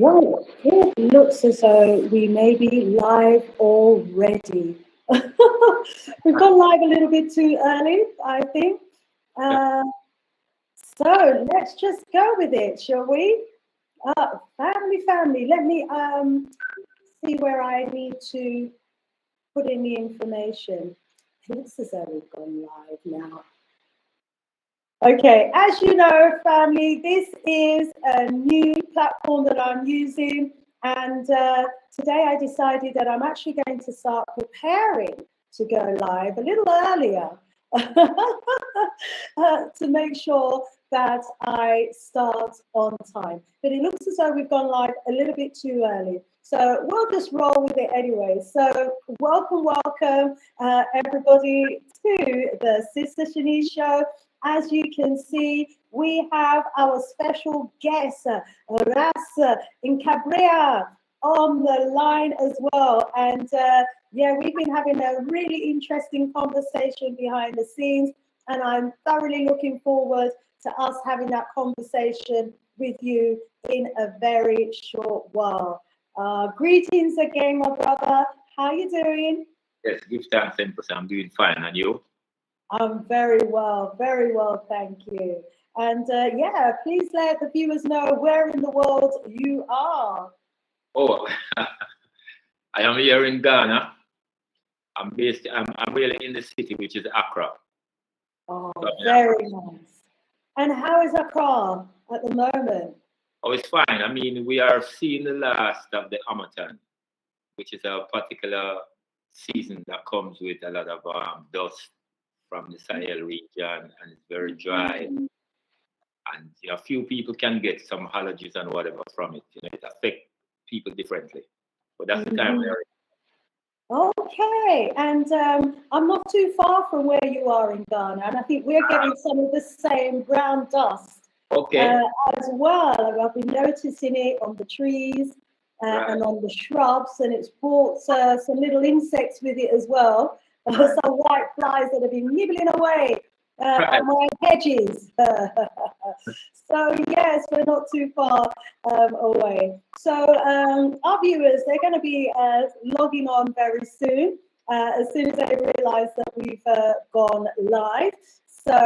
Right, it looks as though we may be live already. We've gone live a little bit too early, I think. So let's just go with it, shall we? Family, let me see where I need to put in the information. It looks as though we've gone live now. Okay, as you know, family, this is a new platform that I'm using, and today I decided that I'm actually going to start preparing to go live a little earlier to make sure that I start on time. But it looks as though we've gone live a little bit too early. So we'll just roll with it anyway. So welcome, everybody to the Sister Shanice Show. As you can see, we have our special guest, Nkrabea, on the line as well. And yeah, we've been having a really interesting conversation behind the scenes, and I'm thoroughly looking forward to us having that conversation with you in a very short while. Greetings again, my brother. How you doing? Yes, give thanks, Empress. I'm doing fine. And you? I'm very well, thank you. And yeah, please let the viewers know where in the world you are. Oh, I am here in Ghana. I'm really in the city, which is Accra. Oh, very nice. And how is Accra at the moment? Oh, it's fine. I mean, we are seeing the last of the Hamilton, which is a particular season that comes with a lot of dust from the Sahel region, and it's very dry. And a few people can get some allergies and whatever from it. It affects people differently. But that's the time we're in. Okay, and I'm not too far from where you are in Ghana, and I think we're getting some of the same brown dust as well. I've been noticing it on the trees and on the shrubs, and it's brought some little insects with it as well. Some white flies that have been nibbling away on my hedges. So yes, we're not too far away. So our viewers, they're going to be logging on very soon, as soon as they realise that we've gone live. So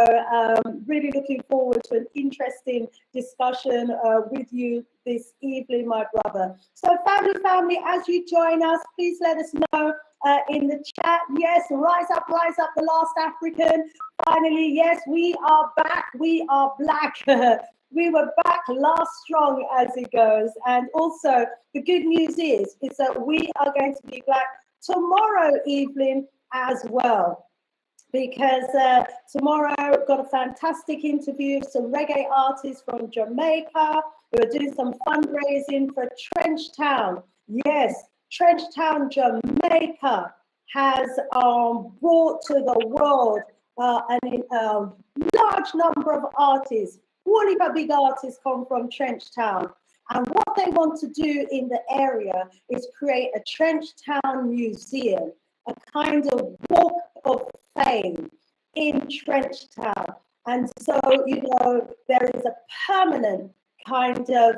really looking forward to an interesting discussion with you this evening, my brother. So family, as you join us, please let us know in the chat. Yes, rise up, the last African. Finally, yes, we are back. We are black. We were back last strong, as it goes. And also, the good news is that we are going to be back tomorrow evening as well. Because tomorrow we've got a fantastic interview with some reggae artists from Jamaica who are doing some fundraising for Trench Town. Yes, Trench Town, Jamaica has brought to the world a large number of artists. All of our big artists come from Trench Town. And what they want to do in the area is create a Trench Town museum, a kind of walk of fame in Trench Town. And so, there is a permanent kind of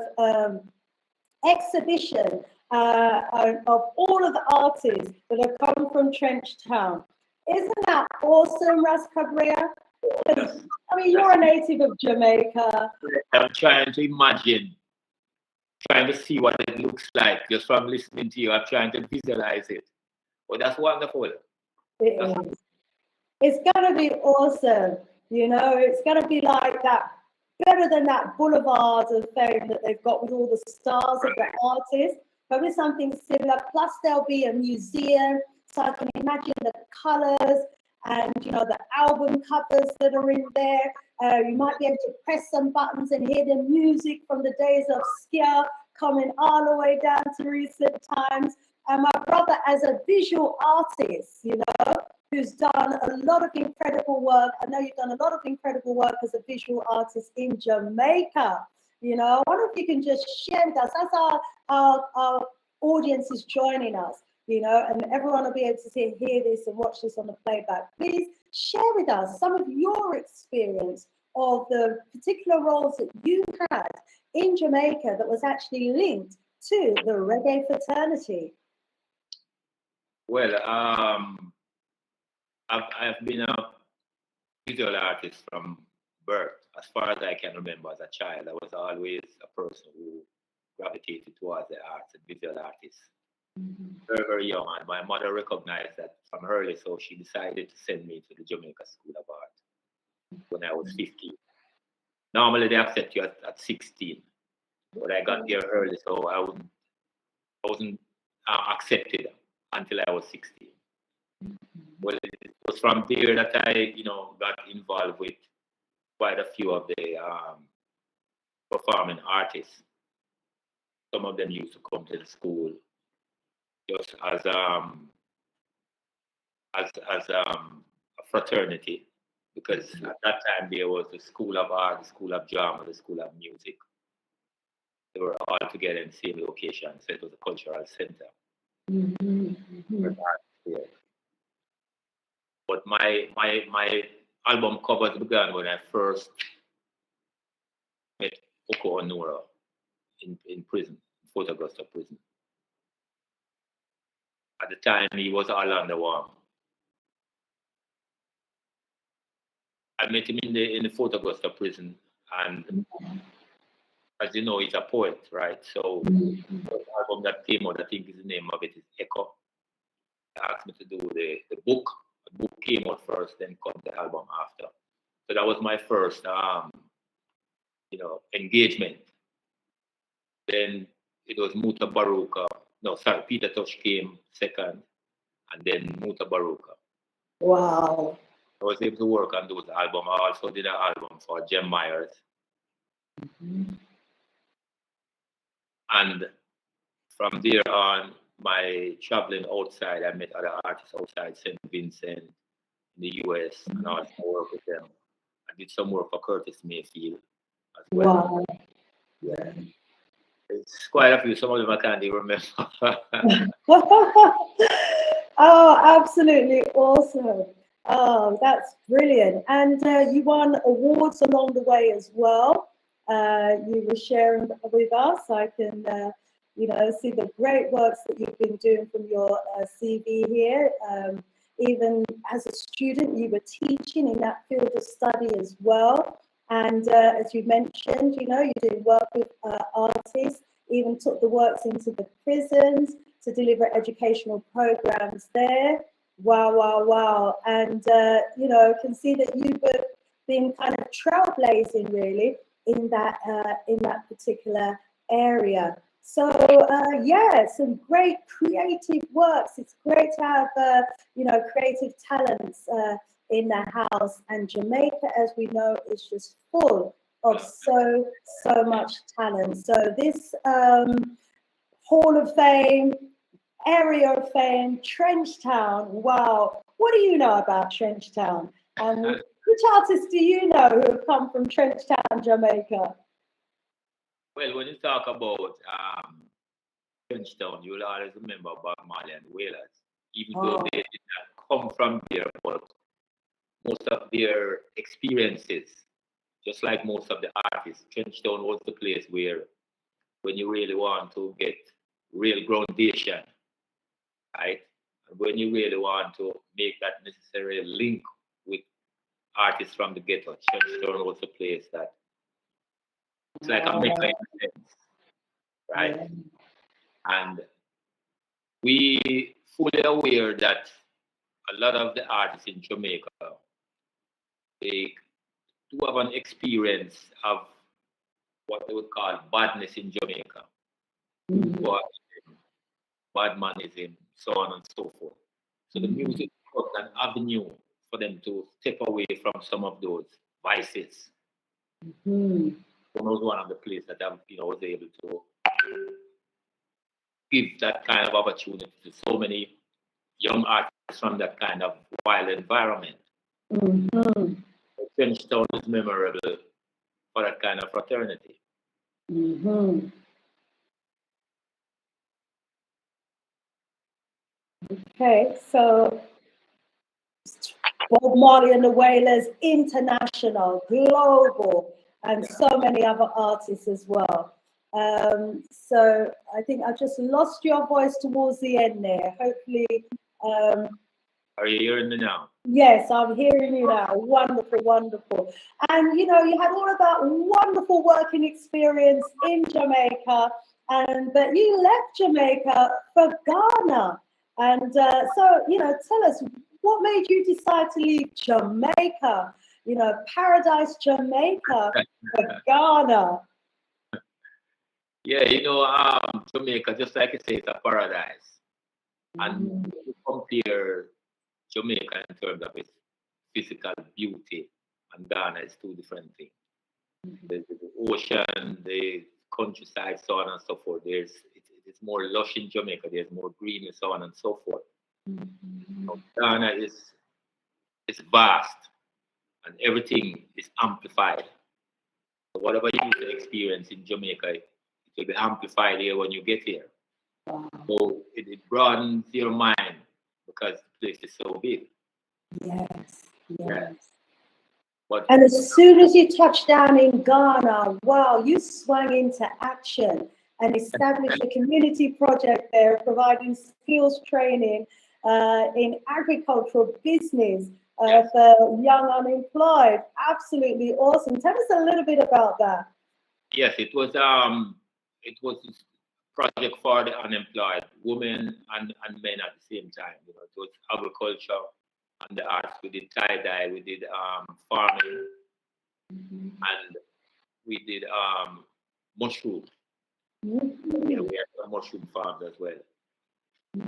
exhibition of all of the artists that have come from Trench Town. Isn't that awesome, Nkrabea? I mean, you're a native of Jamaica. I'm trying to imagine, trying to see what it looks like just from listening to you. I'm trying to visualize it. Well, that's wonderful. It is. It's going to be awesome. It's going to be like that, better than that boulevard of fame that they've got with all the stars of the artists. Probably something similar. Plus, there'll be a museum, so I can imagine the colors and the album covers that are in there. You might be able to press some buttons and hear the music from the days of Skia coming all the way down to recent times. And my brother, as a visual artist, who's done a lot of incredible work. I know you've done a lot of incredible work as a visual artist in Jamaica. I wonder if you can just share with us. That's our audience is joining us, you know, and everyone will be able to hear this and watch this on the playback. Please share with us some of your experience of the particular roles that you had in Jamaica that was actually linked to the reggae fraternity. Well, I've been a visual artist from birth. As far as I can remember as a child, I was always a person who gravitated towards the arts and visual artists. Very, very young, and my mother recognized that from early, so she decided to send me to the Jamaica School of Art when I was 15. Normally, they accept you at 16, but I got there early, so I wasn't accepted until I was 16. Well, it was from there that I, got involved with quite a few of the performing artists. Some of them used to come to the school just as a fraternity, because at that time there was the School of Art, the School of Drama, the School of Music. They were all together in the same location, so it was a cultural center. But my album covers began when I first met Oko Onura in prison, Fort Augusta prison. At the time, he was all under warm. I met him in the Fort Augusta prison, and as you know, he's a poet, right? So the album that came out, I think the name of it is Echo. He asked me to do the book. The book came out first, then come the album after. So that was my first, engagement. Then it was Muta Baruka. No, sorry, Peter Tosh came second, and then Muta Baruka. Wow. I was able to work on those albums. I also did an album for Jem Myers. And from there on, my traveling outside, I met other artists outside St. Vincent in the US, and I also worked with them. I did some work for Curtis Mayfield as well. Wow. Yeah. It's quite a few. Some of them I can't even remember. Oh, absolutely awesome. Oh, that's brilliant. And you won awards along the way as well. You were sharing with us. I can, see the great works that you've been doing from your CV here. Even as a student, you were teaching in that field of study as well. And as you mentioned, you did work with artists, even took the works into the prisons to deliver educational programs there. Wow, wow, wow. And, can see that you've been kind of trailblazing really in that particular area. So, some great creative works. It's great to have, creative talents in the house. And Jamaica, as we know, is just full of so much talent. So this Hall of Fame, Area of Fame, Trenchtown. Wow. What do you know about Trenchtown? And which artists do you know who have come from Trenchtown, Jamaica? Well, when you talk about Trenchtown, you'll always remember Bob Marley and Wailers, even though they did not come from there, but most of their experiences, just like most of the artists, Trenchtown was the place where, when you really want to get real groundation, right? And when you really want to make that necessary link with artists from the ghetto, Trenchtown was the place that it's like a mecca in a sense, right? Yeah. And we fully aware that a lot of the artists in Jamaica, they do have an experience of what they would call badness in Jamaica, badmanism, so on and so forth. So the music was an avenue for them to step away from some of those vices. It was one of the places that I was able to give that kind of opportunity to so many young artists from that kind of wild environment. Trenchtown is memorable for that kind of fraternity. Okay, so Bob Marley and the Wailers, international, global, and so many other artists as well. So I think I just lost your voice towards the end there. Hopefully. Are you hearing me now? Yes, I'm hearing you now. Wonderful, wonderful. And you know, you had all of that wonderful working experience in Jamaica, but you left Jamaica for Ghana. And so, you know, tell us, what made you decide to leave Jamaica, you know, paradise Jamaica, for Ghana? Yeah, you know, Jamaica, just like you say, it's a paradise. And if you compare Jamaica in terms of its physical beauty and Ghana, is two different things. The ocean, the countryside, so on and so forth. It's more lush in Jamaica. There's more green and so on and so forth. Ghana is vast, and everything is amplified. So whatever you need to experience in Jamaica, it will be amplified here when you get here. So it broadens your mind because the place is so big. Yes. Yeah. And as soon as you touched down in Ghana, wow, you swung into action and established a community project there, providing skills training in agricultural business for young unemployed. Absolutely awesome. Tell us a little bit about that. Yes, it was a project for the unemployed, women and men at the same time. You know, it was agriculture and the arts. We did tie-dye, we did farming, and we did mushroom. Yeah, we had some mushroom farms as well.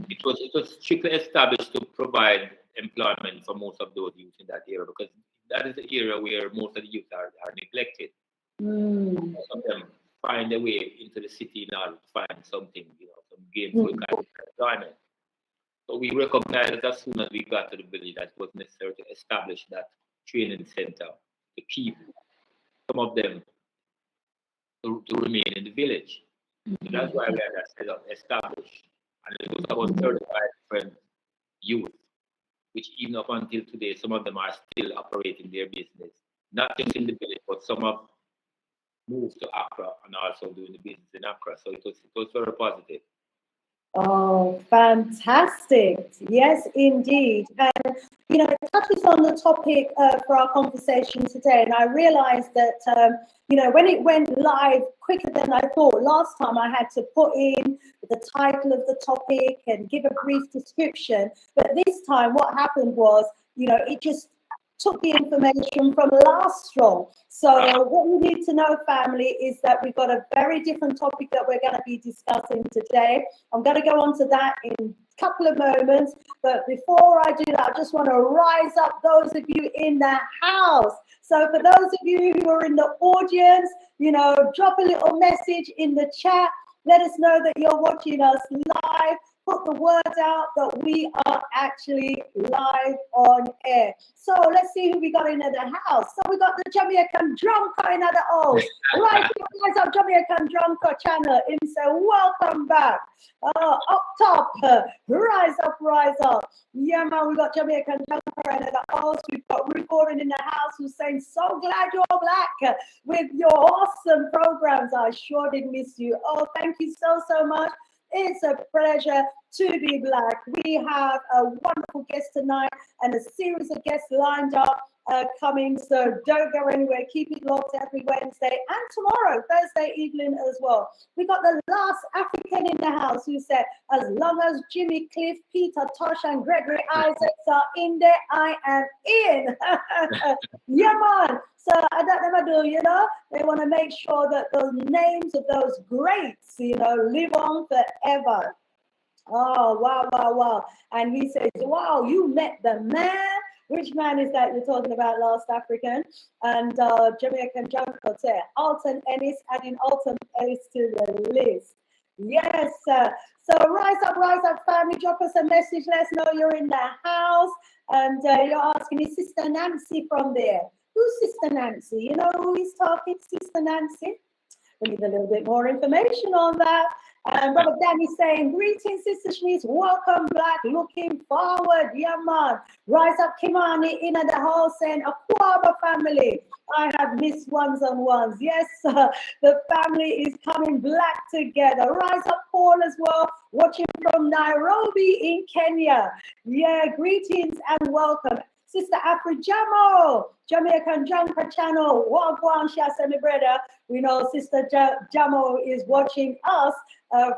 It was strictly established to provide employment for most of those youth in that area, because that is the area where most of the youth are neglected. Most of them find their way into the city in order to find something, you know, some gainful kind of employment. So we recognized as soon as we got to the village that it was necessary to establish that training center to keep some of them to remain in the village. So that's why we had that set up established. And it was about 35 different youth, which even up until today, some of them are still operating their business, not just in the village, but some have moved to Accra and also doing the business in Accra. So it was very positive. Oh, fantastic. Yes, indeed. And, you know, it touches on the topic for our conversation today. And I realized that, you know, when it went live quicker than I thought, last time I had to put in the title of the topic and give a brief description. But this time what happened was, you know, it just took the information from last straw. So what you need to know, family, is that we've got a very different topic that we're going to be discussing today. I'm going to go on to that in a couple of moments. But before I do that, I just want to rise up those of you in the house. So for those of you who are in the audience, you know, drop a little message in the chat. Let us know that you're watching us live. Put the word out that we are actually live on air. So let's see who we got into the house. So we got the Jamaican Drumker in the house. Right, you guys have Jamaican Drumker channel. And so welcome back. Up top, rise up, rise up. Yeah, man, we got Jamaican Drumker in the house. We've got Ruth Gordon in the house who's saying, so glad you're black with your awesome programs. I sure did miss you. Oh, thank you so much. It's a pleasure to be black. We have a wonderful guest tonight and a series of guests lined up coming. So don't go anywhere. Keep it locked every Wednesday and tomorrow, Thursday evening as well. We got the last African in the house who said, as long as Jimmy, Cliff, Peter, Tosh, and Gregory Isaacs are in there, I am in. Yeah, man. So I don't know, you know, they want to make sure that the names of those greats, you know, live on forever. Oh, wow, wow, wow. And he says, wow, you met the man. Which man is that you're talking about, last African? And Jamaican Jungle said, Alton Ellis, adding Alton Ellis to the list. Yes, sir. So rise up, family. Drop us a message. Let us know you're in the house. And you're asking, is Sister Nancy from there? Who's Sister Nancy? You know who he's talking, Sister Nancy? We need a little bit more information on that. And Brother Danny saying, greetings, Sister Shanice. Welcome, Black. Looking forward. Yeah, man. Rise up, Kimani, in at the house saying, Aquaba family. I have missed ones on ones. Yes, the family is coming black together. Rise up, Paul, as well. Watching from Nairobi in Kenya. Yeah, greetings and welcome. Sister Afri Jamo, Jamaican Junker channel. Wagwan Shasa, my brother. We know Sister Jamo is watching us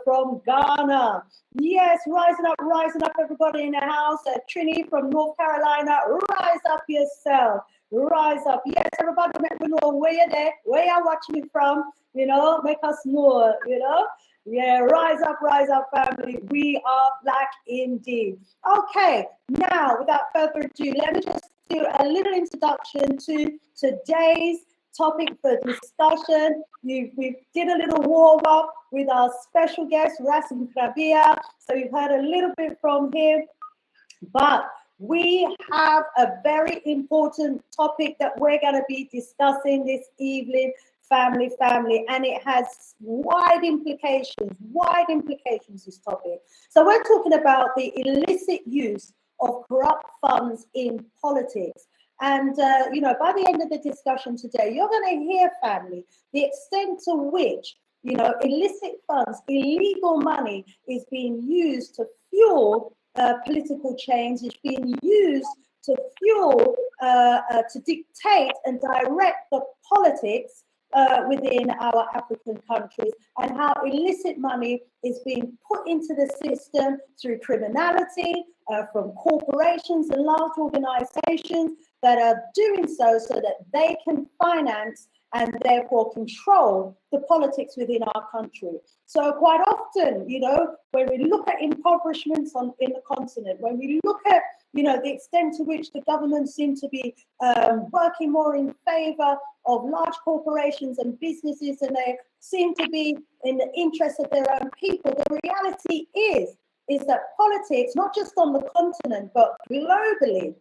from Ghana. Yes, rising up, everybody in the house. Trini from North Carolina, rise up yourself. Rise up. Yes, everybody, make me know where you're there, where you're watching me from. You know, make us know, you know. Yeah, rise up, family. We are black indeed. Okay, now, without further ado, let me just do a little introduction to today's topic for discussion. We did a little warm-up with our special guest, Nkrabea. So you've heard a little bit from him, but we have a very important topic that we're going to be discussing this evening, family, and it has wide implications, this topic. So we're talking about the illicit use of corrupt funds in politics. And, you know, by the end of the discussion today, you're going to hear, family, the extent to which, you know, illicit funds, illegal money is being used to fuel political change, is being used to fuel, to dictate and direct the politics within our African countries, and how illicit money is being put into the system through criminality, from corporations and large organizations that are doing so that they can finance and therefore control the politics within our country. So quite often, you know, when we look at impoverishments in the continent, when we look at, you know, the extent to which the government seem to be working more in favor of large corporations and businesses, and they seem to be in the interest of their own people, the reality is that politics, not just on the continent, but globally,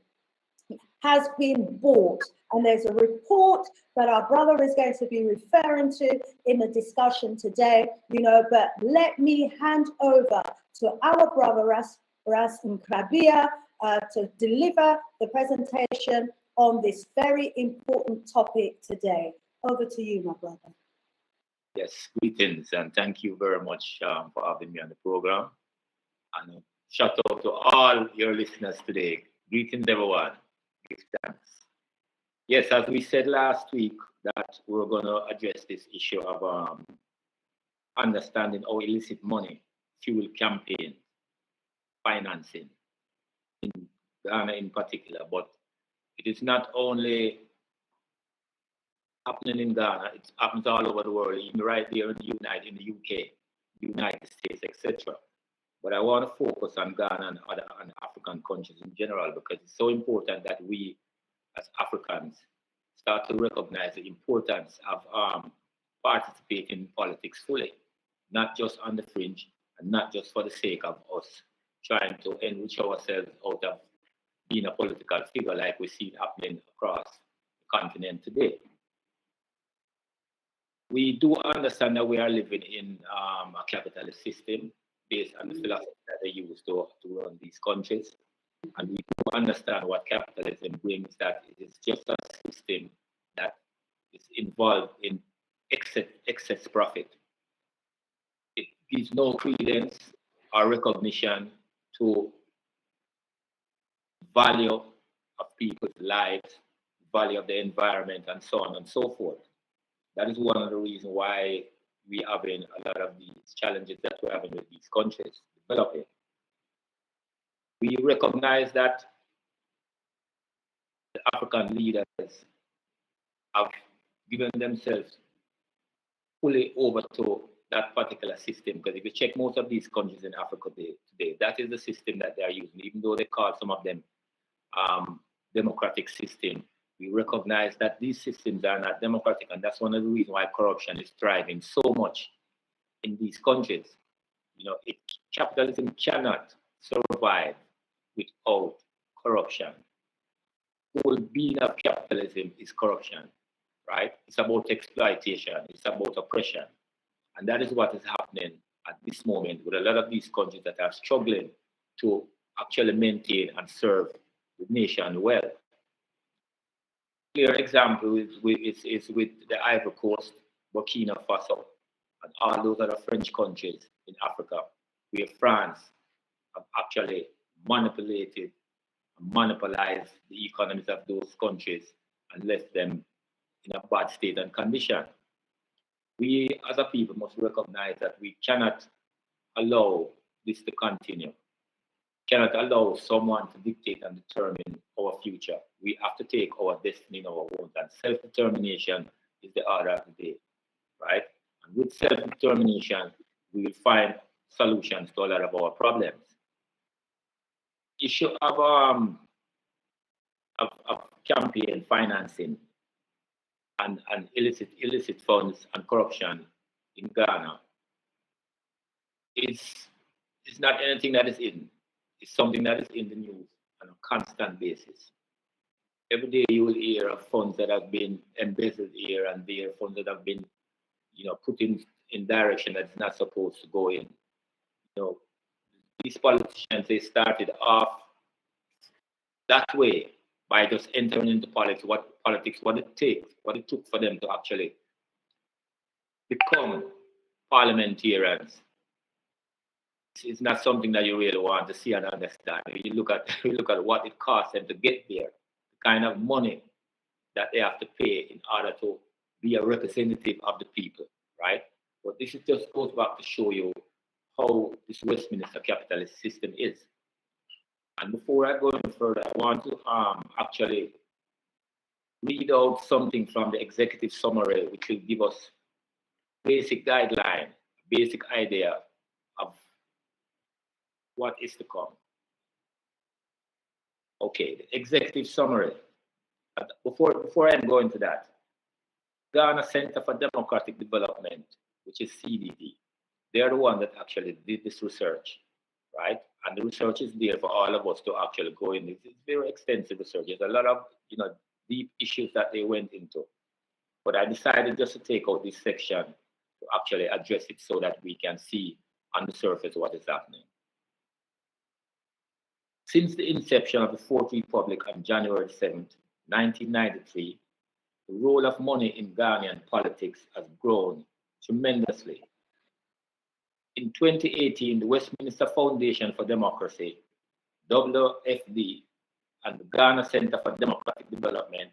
has been bought. And there's a report that our brother is going to be referring to in the discussion today, you know, but let me hand over to our brother Ras Nkrabea to deliver the presentation on this very important topic today. Over to you, my brother. Yes, greetings, and thank you very much for having me on the program. And shout out to all your listeners today. Greetings, everyone. Give thanks. Yes, as we said last week, that we're going to address this issue of understanding how illicit money fuel campaign financing in Ghana in particular, but it is not only happening in Ghana, it happens all over the world, even right there in the UK, United States, etc. But I want to focus on Ghana and other African countries in general, because it's so important that we as Africans start to recognize the importance of participating in politics fully, not just on the fringe and not just for the sake of us trying to enrich ourselves out of being a political figure like we see it happening across the continent today. We do understand that we are living in a capitalist system based on the philosophy that they use to run these countries. And we do understand what capitalism brings, that it is just a system that is involved in excess profit. It gives no credence or recognition to value of people's lives, value of the environment, and so on and so forth. That is one of the reasons why we're having a lot of these challenges that we're having with these countries developing. We recognize that the African leaders have given themselves fully over to that particular system, because if you check most of these countries in Africa today, that is the system that they are using, even though they call some of them democratic system. We recognize that these systems are not democratic, and that's one of the reasons why corruption is thriving so much in these countries. You know, capitalism cannot survive without corruption. The whole being of capitalism is corruption, right? It's about exploitation, it's about oppression. And that is what is happening at this moment with a lot of these countries that are struggling to actually maintain and serve the nation well. Clear example is with the Ivory Coast, Burkina Faso, and all those other French countries in Africa, where France have actually manipulated and monopolized the economies of those countries and left them in a bad state and condition. We as a people must recognize that we cannot allow this to continue. Cannot allow someone to dictate and determine our future. We have to take our destiny in our own hands. Self-determination is the order of the day, right? And with self-determination, we will find solutions to a lot of our problems. Issue of campaign financing and illicit funds and corruption in Ghana is not anything that is hidden. It's something that is in the news on a constant basis. Every day you will hear of funds that have been embezzled here and there, funds that have been, put in direction that's not supposed to go in. These politicians, they started off that way by just entering into politics, what it took for them to actually become parliamentarians. It's not something that you really want to see and understand. You look at what it costs them to get there, the kind of money that they have to pay in order to be a representative of the people, right? But this just goes back to show you how this Westminster capitalist system is. And before I go any further, I want to actually read out something from the executive summary, which will give us basic guideline, basic idea of what is to come. Okay, the executive summary. Before I go into that, Ghana Center for Democratic Development, which is CDD, they are the one that actually did this research, right? And the research is there for all of us to actually go in. It's very extensive research. There's a lot of deep issues that they went into. But I decided just to take out this section to actually address it so that we can see on the surface what is happening. Since the inception of the Fourth Republic on January 7th, 1993, the role of money in Ghanaian politics has grown tremendously. In 2018, the Westminster Foundation for Democracy, WFD, and the Ghana Center for Democratic Development,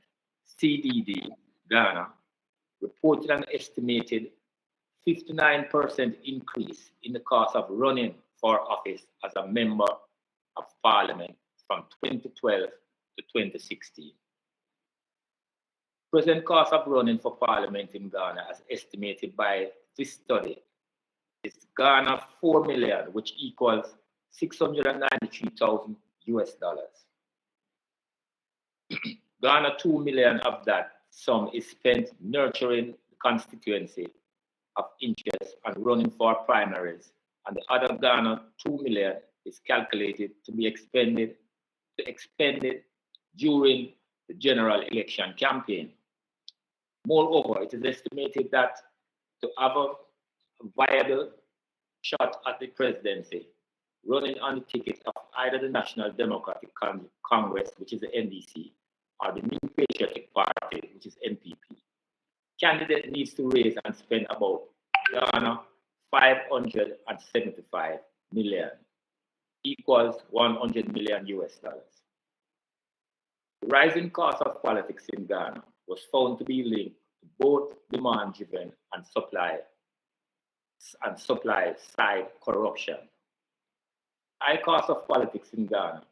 CDD, Ghana, reported an estimated 59% increase in the cost of running for office as a member of Parliament from 2012 to 2016. Present cost of running for Parliament in Ghana, as estimated by this study, is Ghana 4 million, which equals 693,000 US dollars. Ghana 2 million of that sum is spent nurturing the constituency of interest and running for primaries, and the other Ghana 2 million is calculated to be expended during the general election campaign. Moreover, it is estimated that to have a viable shot at the presidency, running on the ticket of either the National Democratic Congress, which is the NDC, or the New Patriotic Party, which is NPP, candidate needs to raise and spend about Ghana 575 million, equals 100 million US dollars. The rising cost of politics in Ghana was found to be linked to both demand-driven and supply side corruption. High cost of politics in Ghana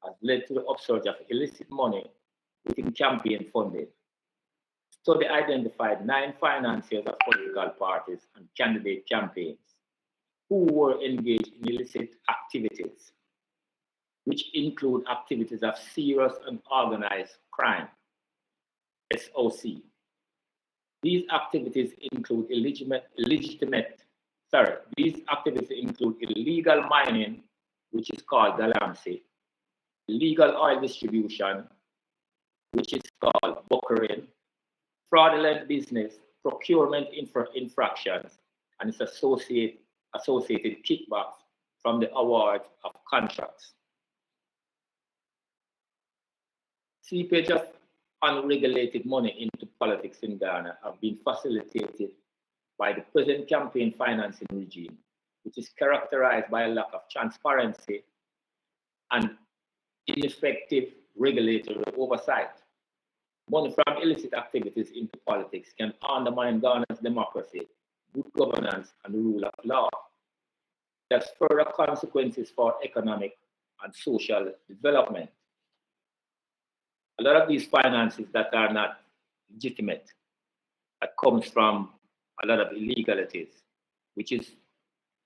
has led to the upsurge of illicit money within campaign funding. The study identified 9 financiers of political parties and candidate campaigns who were engaged in illicit activities, which include activities of serious and organized crime, SOC. These activities include illegal mining, which is called galamsey, illegal oil distribution, which is called bunkering, fraudulent business, procurement infractions, and its associated kickbacks from the award of contracts. Seepage of unregulated money into politics in Ghana have been facilitated by the present campaign financing regime, which is characterized by a lack of transparency and ineffective regulatory oversight. Money from illicit activities into politics can undermine Ghana's democracy, good governance, and the rule of law. There's further consequences for economic and social development. A lot of these finances that are not legitimate, that comes from a lot of illegalities, which is,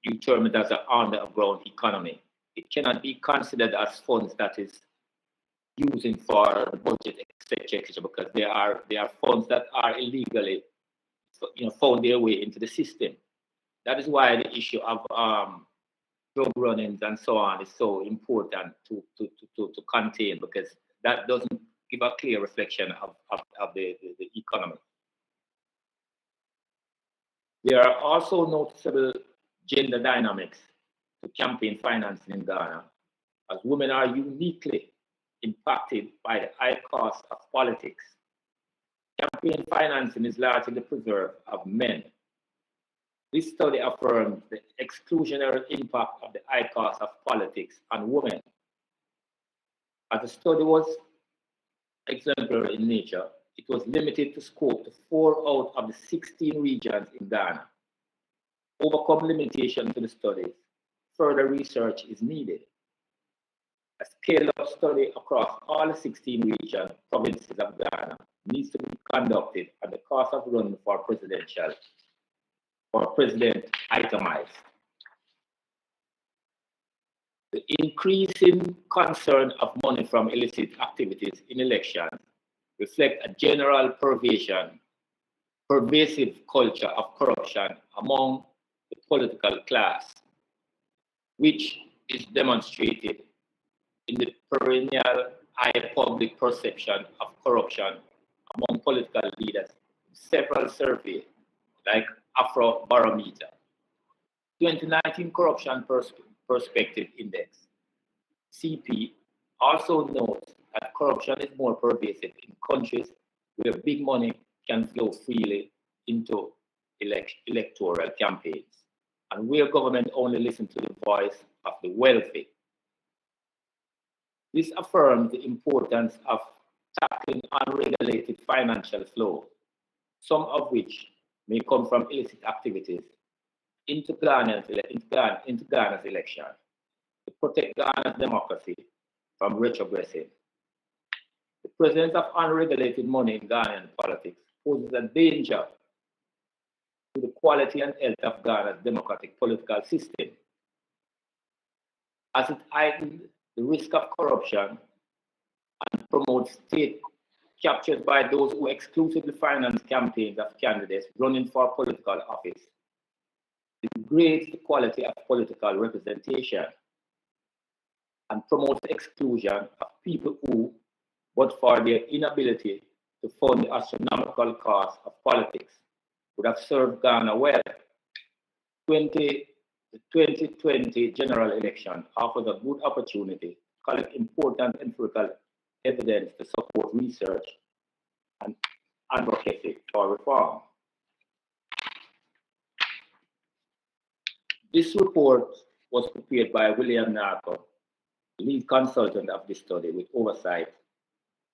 you term it as an underground economy. It cannot be considered as funds that is using for the budget, etc., because they are funds that are illegally, found their way into the system. That is why the issue of drug run-ins and so on is so important to contain, because that doesn't give a clear reflection of the economy. There are also noticeable gender dynamics to campaign financing in Ghana, as women are uniquely impacted by the high cost of politics. Campaign financing is largely the preserve of men. This study affirms the exclusionary impact of the high cost of politics on women. As the study was exemplary in nature, it was limited to scope to 4 out of the 16 regions in Ghana. Overcome limitations to the studies, further research is needed. A scaled-up study across all the 16 provinces of Ghana needs to be conducted, and the cost of running for president itemized. The increasing concern of money from illicit activities in elections reflect a general pervasive culture of corruption among the political class, which is demonstrated in the perennial high public perception of corruption among political leaders. Several surveys, like Afrobarometer, 2019 Corruption Perspective Index, CP, also notes that corruption is more pervasive in countries where big money can flow freely into electoral campaigns, and where government only listens to the voice of the wealthy. This affirms the importance of tackling unregulated financial flow, some of which may come from illicit activities, into Ghana's election, to protect Ghana's democracy from retrogressing. The presence of unregulated money in Ghanaian politics poses a danger to the quality and health of Ghana's democratic political system, as it heightens the risk of corruption and promotes state captured by those who exclusively finance campaigns of candidates running for political office. It degrades the quality of political representation and promotes the exclusion of people who, but for their inability to fund the astronomical cost of politics, would have served Ghana well. The 2020 general election offers a good opportunity to collect important empirical evidence to support research and advocacy for reform. This report was prepared by William Narco, lead consultant of this study, with oversight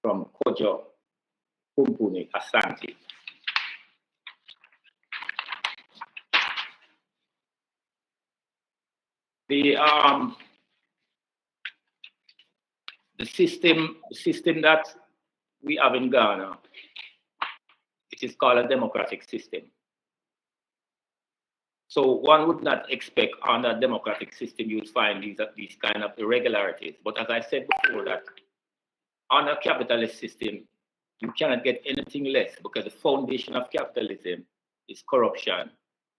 from Kojo Kumpuni Asante. The system that we have in Ghana, it is called a democratic system. So one would not expect on a democratic system you'd find these kind of irregularities. But as I said before, that on a capitalist system, you cannot get anything less, because the foundation of capitalism is corruption,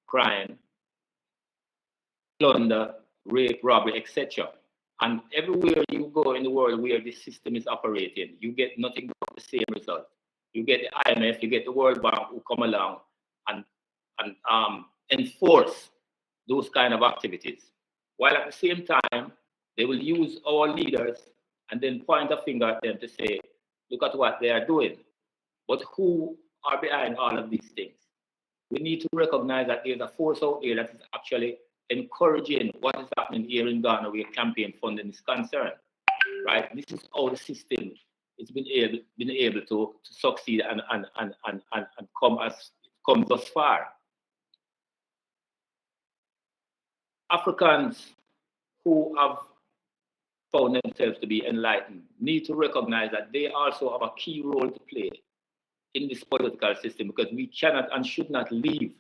crime, plunder, rape, robbery, etc. And everywhere you go in the world where this system is operating, you get nothing but the same result. You get the IMF, you get the World Bank who come along and enforce those kind of activities. While at the same time, they will use our leaders and then point a finger at them to say, look at what they are doing. But who are behind all of these things? We need to recognize that there's a force out there that is actually encouraging what is happening here in Ghana where campaign funding is concerned. Right? This is how the system has been able to succeed and come thus far. Africans who have found themselves to be enlightened need to recognize that they also have a key role to play in this political system, because we cannot and should not leave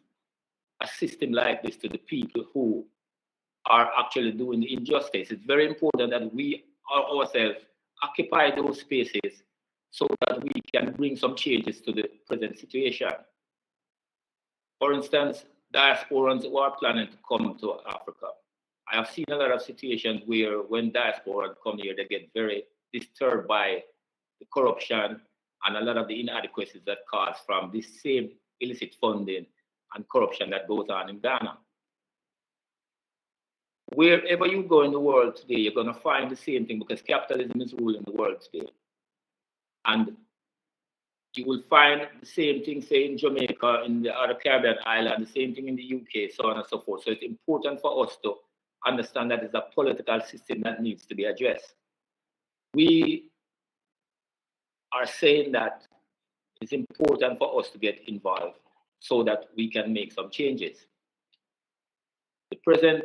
a system like this to the people who are actually doing the injustice. It's very important that we ourselves occupy those spaces so that we can bring some changes to the present situation. For instance, diasporans who are planning to come to Africa. I have seen a lot of situations where when diasporans come here, they get very disturbed by the corruption and a lot of the inadequacies that cause from this same illicit funding and corruption that goes on in Ghana. Wherever you go in the world today, you're going to find the same thing, because capitalism is ruling the world today. And you will find the same thing, say, in Jamaica, in the other Caribbean islands, the same thing in the UK, so on and so forth. So it's important for us to understand that it's a political system that needs to be addressed. We are saying that it's important for us to get involved so that we can make some changes. The present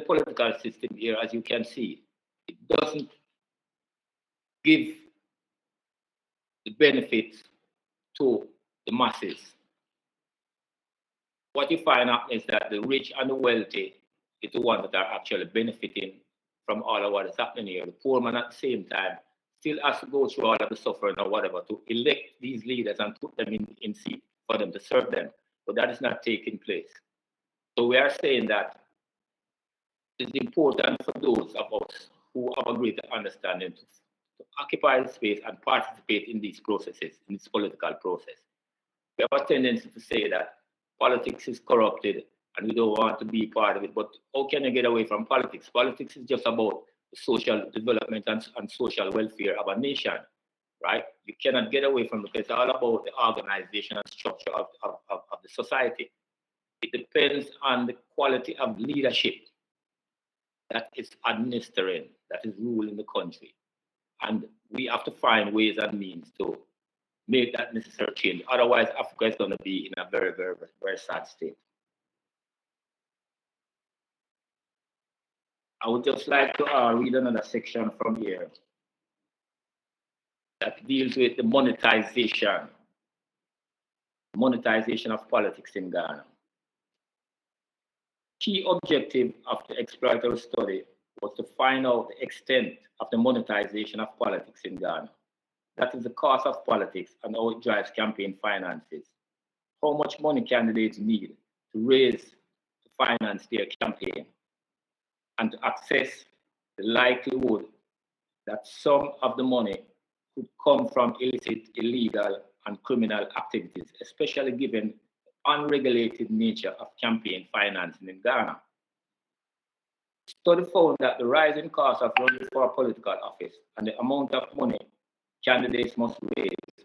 political system here, as you can see, it doesn't give the benefits to the masses. What you find out is that the rich and the wealthy is the ones that are actually benefiting from all of what is happening here. The poor man at the same time still has to go through all of the suffering or whatever to elect these leaders and put them in seat for them to serve them. But that is not taking place. So we are saying that it's important for those of us who have a greater understanding to occupy the space and participate in these processes, in this political process. We have a tendency to say that politics is corrupted and we don't want to be part of it. But how can you get away from politics? Politics is just about the social development and social welfare of a nation, right? You cannot get away from it. It's all about the organization and structure of the society. It depends on the quality of leadership that is administering, that is ruling the country. And we have to find ways and means to make that necessary change. Otherwise, Africa is going to be in a very, very, very sad state. I would just like to read another section from here that deals with the monetization of politics in Ghana. Key objective of the exploitative study was to find out the extent of the monetization of politics in Ghana. That is the cost of politics and how it drives campaign finances. How much money candidates need to raise to finance their campaign, and to assess the likelihood that some of the money could come from illicit, illegal, and criminal activities, especially given the unregulated nature of campaign financing in Ghana. The study found that the rising cost of running for a political office and the amount of money candidates must raise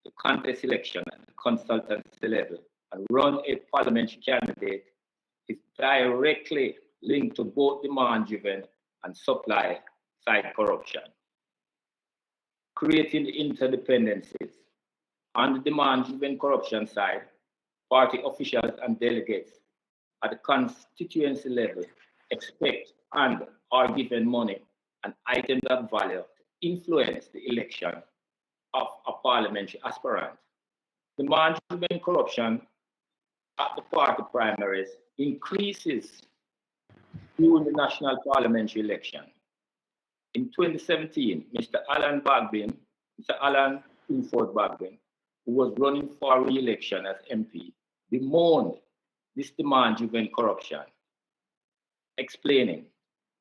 to contest election at the consultancy level and run a parliamentary candidate is directly linked to both demand-driven and supply-side corruption, creating interdependencies. On the demand-driven corruption side, party officials and delegates at the constituency level expect and are given money and items of value to influence the election of a parliamentary aspirant. Demand-driven corruption at the party primaries increases during the national parliamentary election. In 2017, Mr. Alan Fulford Bagbin, who was running for re-election as MP, bemoaned this demand-driven corruption, explaining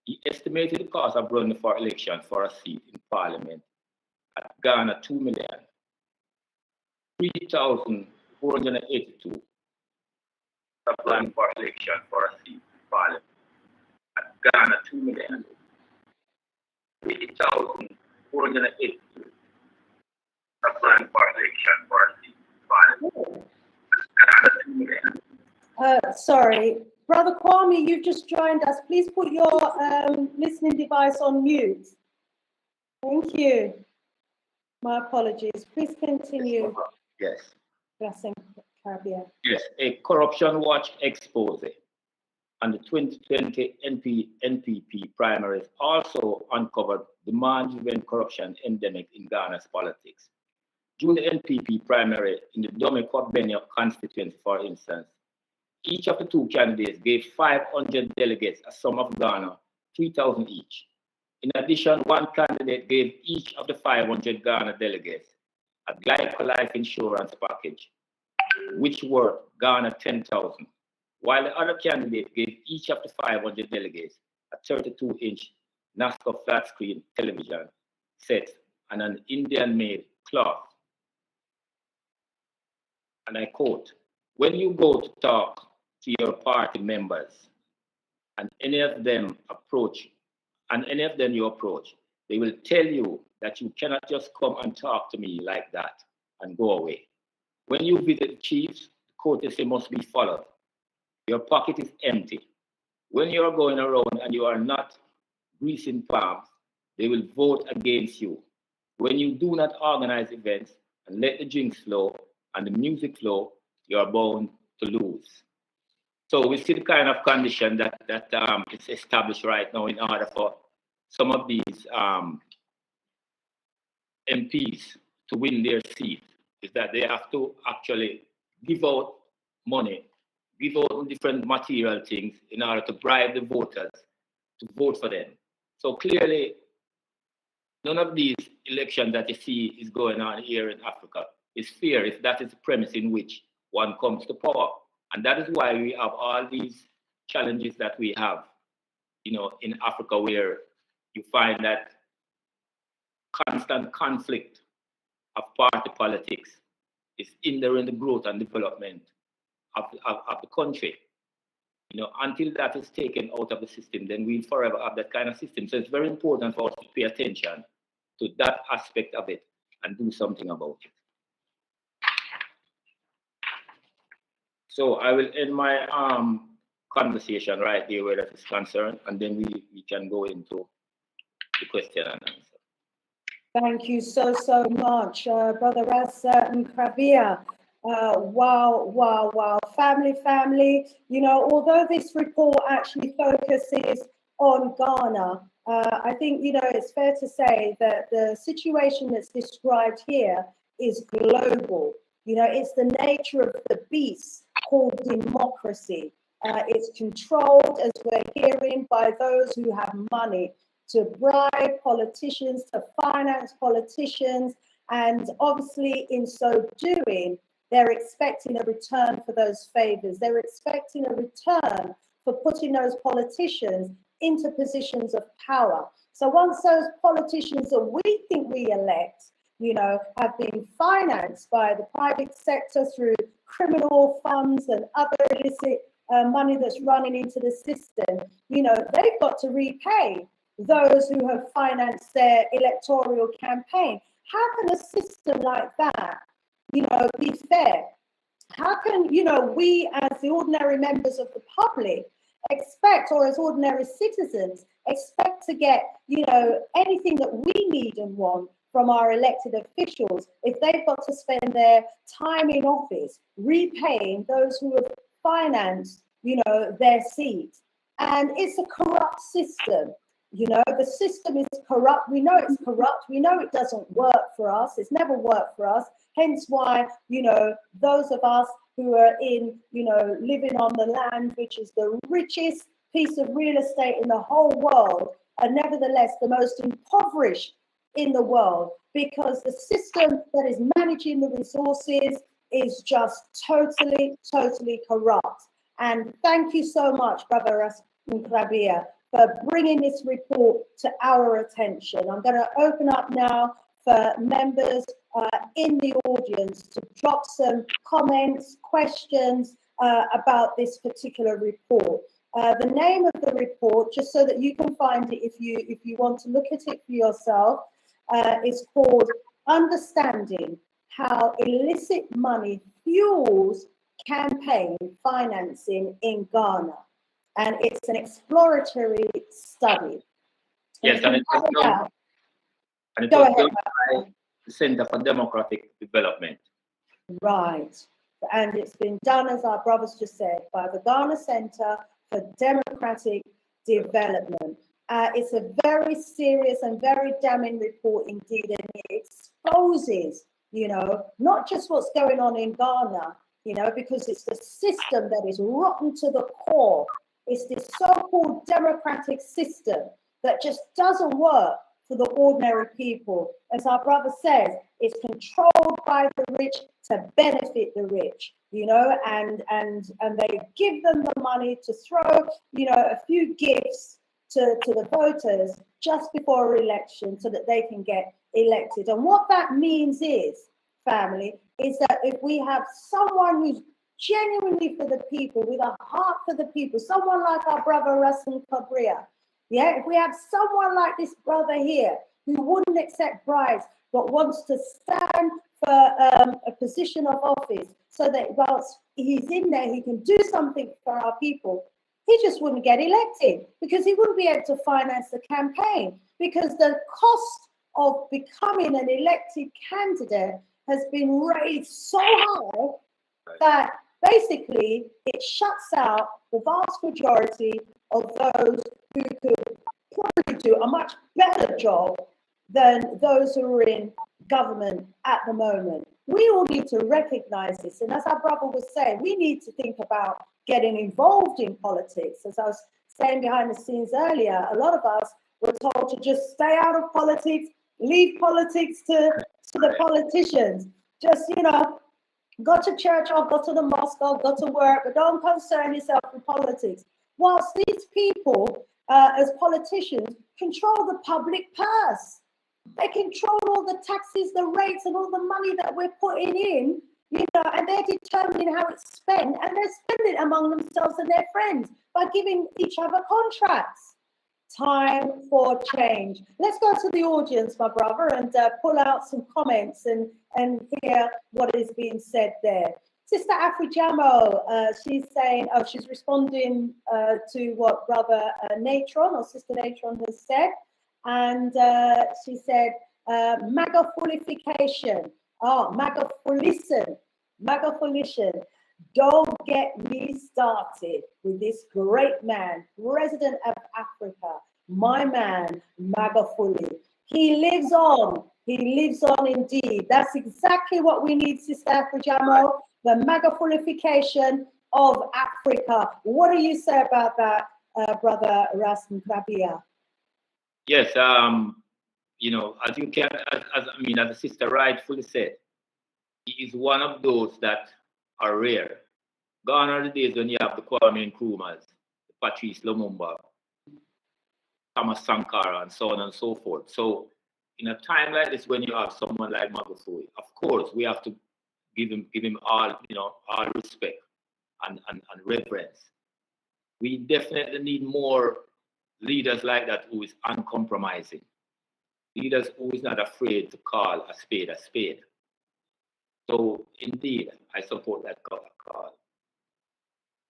he estimated the cost of running for election for a seat in Parliament at Ghana 2,003,482 applying for election for a seat. parliament. At Ghana, 2,003,480 applying for election for a seat in parliament. Ghana, 2 million. Sorry, Brother Kwame, you've just joined us. Please put your listening device on mute. Thank you. My apologies. Please continue. Yes. Blessing, Nkrabea. Yes, a corruption watch expose and the 2020 NPP primaries also uncovered demand-driven corruption endemic in Ghana's politics. During the NPP primary in the Jamaica constituency, for instance, each of the two candidates gave 500 delegates a sum of Ghana, 3,000 each. In addition, one candidate gave each of the 500 Ghana delegates a Glyco life insurance package, which were Ghana 10,000, while the other candidate gave each of the 500 delegates a 32-inch NASCAR flat screen television set and an Indian-made cloth. And I quote, "When you go to talk to your party members and any of them you approach, they will tell you that you cannot just come and talk to me like that and go away. When you visit the chiefs, the courtesy must be followed. Your pocket is empty. When you are going around and you are not greasing palms, they will vote against you. When you do not organize events and let the drinks flow and the music flow, you are bound to lose." So we see the kind of condition that is established right now in order for some of these MPs to win their seat, is that they have to actually give out money, give out different material things in order to bribe the voters to vote for them. So clearly, none of these elections that you see is going on here in Africa is fair if that is the premise in which one comes to power. And that is why we have all these challenges that we have, in Africa, where you find that constant conflict of party politics is hindering the growth and development of the country. Until that is taken out of the system, then we'll forever have that kind of system. So it's very important for us to pay attention to that aspect of it and do something about it. So I will end my conversation right there where that is concerned, and then we can go into the question and answer. Thank you so much, Brother Nkrabea. Wow. Family. Although this report actually focuses on Ghana, I think, it's fair to say that the situation that's described here is global. It's the nature of the beast called democracy. It's controlled, as we're hearing, by those who have money to bribe politicians, to finance politicians, and obviously in so doing, they're expecting a return for those favors. They're expecting a return for putting those politicians into positions of power. So once those politicians that we think we elect, have been financed by the private sector through criminal funds and other illicit money that's running into the system, they've got to repay those who have financed their electoral campaign. How can a system like that, be fair? How can, we as the ordinary members of the public expect, or as ordinary citizens, expect to get, anything that we need and want from our elected officials if they've got to spend their time in office repaying those who have financed, their seats? And it's a corrupt system. The system is corrupt. We know it's corrupt. We know it doesn't work for us. It's never worked for us. Hence why, those of us who are in, living on the land, which is the richest piece of real estate in the whole world, are nevertheless the most impoverished in the world, because the system that is managing the resources is just totally corrupt. And thank you so much, Brother Nkrabea, for bringing this report to our attention. I'm going to open up now for members in the audience to drop some comments, questions about this particular report. The name of the report, just so that you can find it if you want to look at it for yourself, is called Understanding How Illicit Money Fuels Campaign Financing in Ghana. And it's an exploratory study. Yes, and it was done by the Center for Democratic Development. Right. And it's been done, as our brothers just said, by the Ghana Center for Democratic Development. It's a very serious and very damning report indeed, and it exposes, not just what's going on in Ghana, because it's the system that is rotten to the core. It's this so-called democratic system that just doesn't work for the ordinary people. As our brother says, it's controlled by the rich to benefit the rich, and they give them the money to throw, a few gifts to the voters just before election so that they can get elected. And what that means is, family, is that if we have someone who's genuinely for the people, with a heart for the people, someone like our brother Nkrabea, if we have someone like this brother here who wouldn't accept bribes but wants to stand for a position of office so that whilst he's in there, he can do something for our people, he just wouldn't get elected because he wouldn't be able to finance the campaign, because the cost of becoming an elected candidate has been raised so high that basically it shuts out the vast majority of those who could probably do a much better job than those who are in government at the moment. We all need to recognize this. And as our brother was saying, we need to think about getting involved in politics. As I was saying behind the scenes earlier, a lot of us were told to just stay out of politics, leave politics to the politicians. Just, go to church or go to the mosque or go to work, but don't concern yourself with politics. Whilst these people, as politicians, control the public purse. They control all the taxes, the rates, and all the money that we're putting in, and they're determining how it's spent, and they're spending it among themselves and their friends by giving each other contracts. Time for change. Let's go to the audience, my brother, and pull out some comments and hear what is being said there. Sister Afrijamo, she's saying, she's responding to what Brother Natron or Sister Natron has said. And she said, MAGA-fulification. MAGA-fulition. Don't get me started with this great man, President of Africa, my man, MAGA-fully. He lives on. He lives on indeed. That's exactly what we need, Sister Afrijamo, the MAGA-fulification of Africa. What do you say about that, Brother Nkrabea? Yes, as you can, as the sister rightfully said, he is one of those that are rare. Gone are the days when you have the Kwame Nkrumahs, the Patrice Lumumba, Thomas Sankara, and so on and so forth. So, in a time like this, when you have someone like Magufuli, of course, we have to give him all, all respect and reverence. We definitely need more leaders like that who is uncompromising. Leaders who is not afraid to call a spade a spade. So, indeed, I support that call.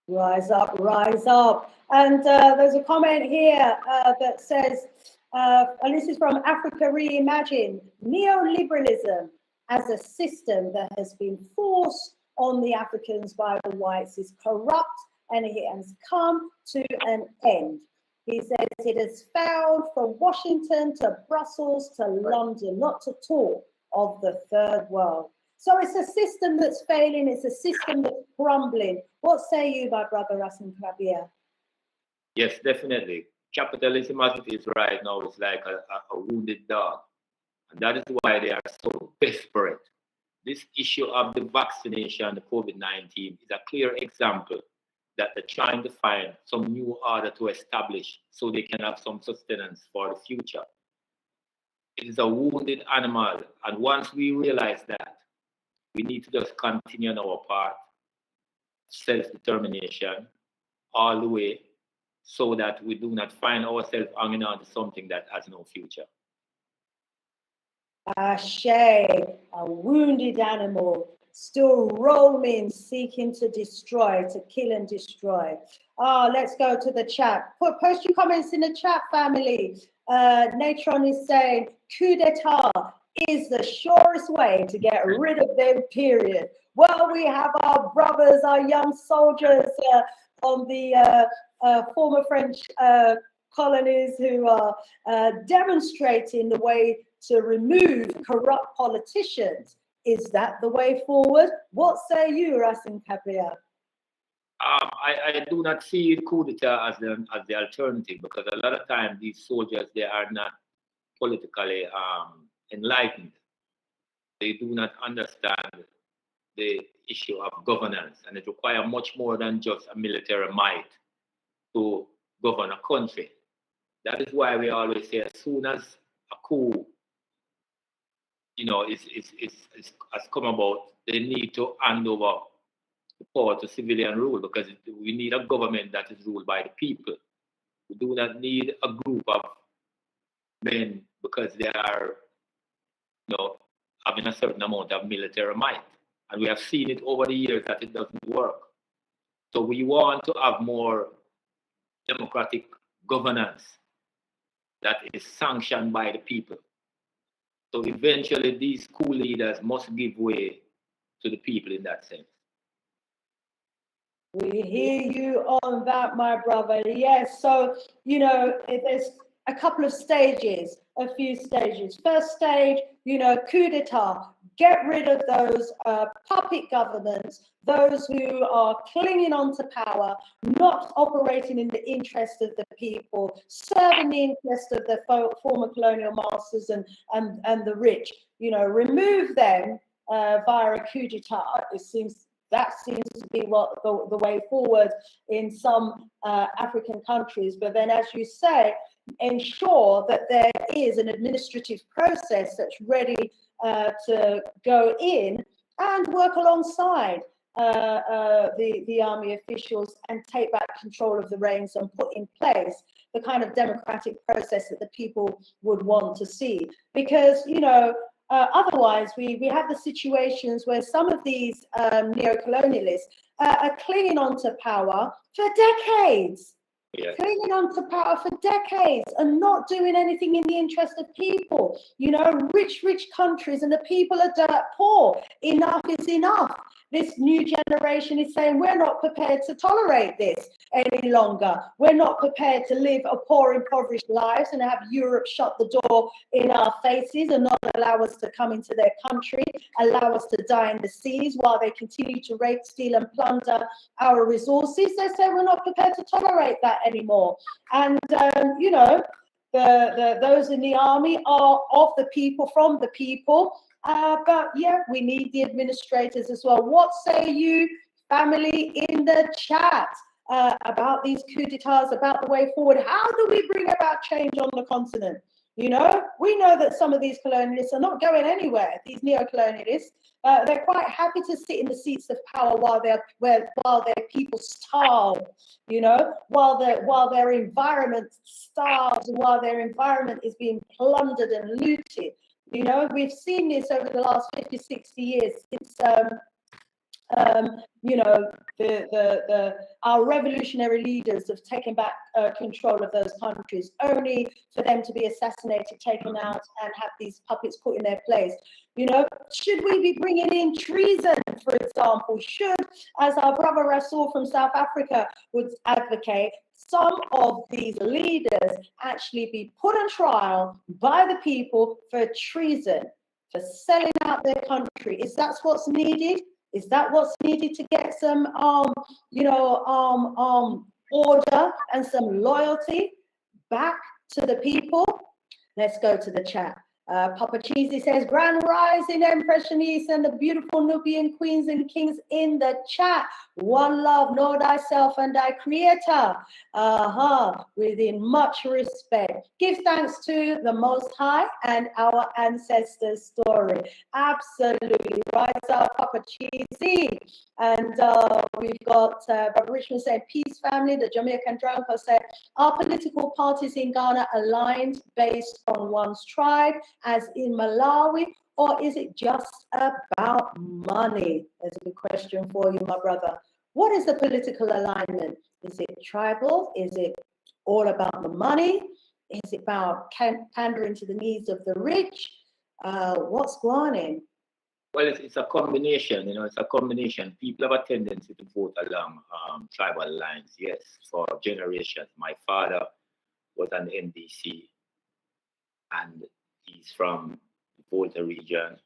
Rise up, rise up. And there's a comment here that says, and this is from Africa Reimagined, neoliberalism as a system that has been forced on the Africans by the whites is corrupt and it has come to an end. He says it has failed from Washington to Brussels to London, not to talk of the third world. So it's a system that's failing, it's a system that's crumbling. What say you, my brother Nkrabea? Yes, definitely. Capitalism as it is right now is like a wounded dog. And that is why they are so desperate. This issue of the vaccination, the COVID-19, is a clear example that they're trying to find some new order to establish so they can have some sustenance for the future. It is a wounded animal. And once we realize that, we need to just continue on our path, self-determination, all the way so that we do not find ourselves hanging on to something that has no future. Ashe, a wounded animal, still roaming, seeking to destroy, to kill and destroy. Let's go to the chat. Post your comments in the chat, family. Natron is saying, coup d'etat is the surest way to get rid of them, period. Well, we have our brothers, our young soldiers on the former French colonies who are demonstrating the way to remove corrupt politicians. Is that the way forward? What say you, Nkrabea? I do not see coup d'etat as the alternative, because a lot of times these soldiers, they are not politically enlightened. They do not understand the issue of governance, and it requires much more than just a military might to govern a country. That is why we always say, as soon as a coup, has come about, they need to hand over the power to civilian rule, because we need a government that is ruled by the people. We do not need a group of men because they are, having a certain amount of military might. And we have seen it over the years that it doesn't work. So we want to have more democratic governance that is sanctioned by the people. So eventually these coup leaders must give way to the people in that sense. We hear you on that, my brother. Yes, so, there's a couple of stages, a few stages. First stage, coup d'etat, get rid of those puppet governments, those who are clinging on to power, not operating in the interest of the people, serving the interest of the former colonial masters and the rich. Remove them via a coup d'etat. That seems to be what the way forward in some African countries. But then, as you say, ensure that there is an administrative process that's ready to go in and work alongside the army officials and take back control of the reins and put in place the kind of democratic process that the people would want to see. Because, otherwise, we have the situations where some of these neo-colonialists are clinging on to power for decades. Yeah. Clinging on to power for decades and not doing anything in the interest of people. Rich countries, and the people are dirt poor. Enough is enough. This new generation is saying we're not prepared to tolerate this any longer. We're not prepared to live a poor, impoverished lives and have Europe shut the door in our faces and not allow us to come into their country, allow us to die in the seas while they continue to rape, steal and plunder our resources. They say we're not prepared to tolerate that anymore. And, those in the army are of the people, from the people. But yeah, we need the administrators as well. What say you, family, in the chat about these coup d'etats, about the way forward? How do we bring about change on the continent? We know that some of these colonialists are not going anywhere. These neo-colonialists, they're quite happy to sit in the seats of power while their people starve. While their environment starves, while their environment is being plundered and looted. We've seen this over the last 50, 60 years since, our revolutionary leaders have taken back control of those countries, only for them to be assassinated, taken out, and have these puppets put in their place. Should we be bringing in treason, for example? Should, as our brother Rasul from South Africa would advocate, some of these leaders actually be put on trial by the people for treason, for selling out their country? Is that what's needed? Is that what's needed to get some, order and some loyalty back to the people? Let's go to the chat. Papa Cheesy says, Grand Rising, Empress Shanice, and the beautiful Nubian queens and kings in the chat. One love, know thyself and thy creator. Within much respect. Give thanks to the Most High and our ancestors' story. Absolutely. Rise up, Papa Cheesy. And we've got Brother Richmond saying, peace family. The Jamaican Drunker said, are political parties in Ghana aligned based on one's tribe, as in Malawi, or is it just about money? That's a good question for you, my brother. What is the political alignment? Is it tribal? Is it all about the money? Is it about pandering to the needs of the rich? What's going on? Well, it's a combination, it's a combination. People have a tendency to vote along tribal lines, yes, for generations. My father was an NDC, and he's from the Volta region,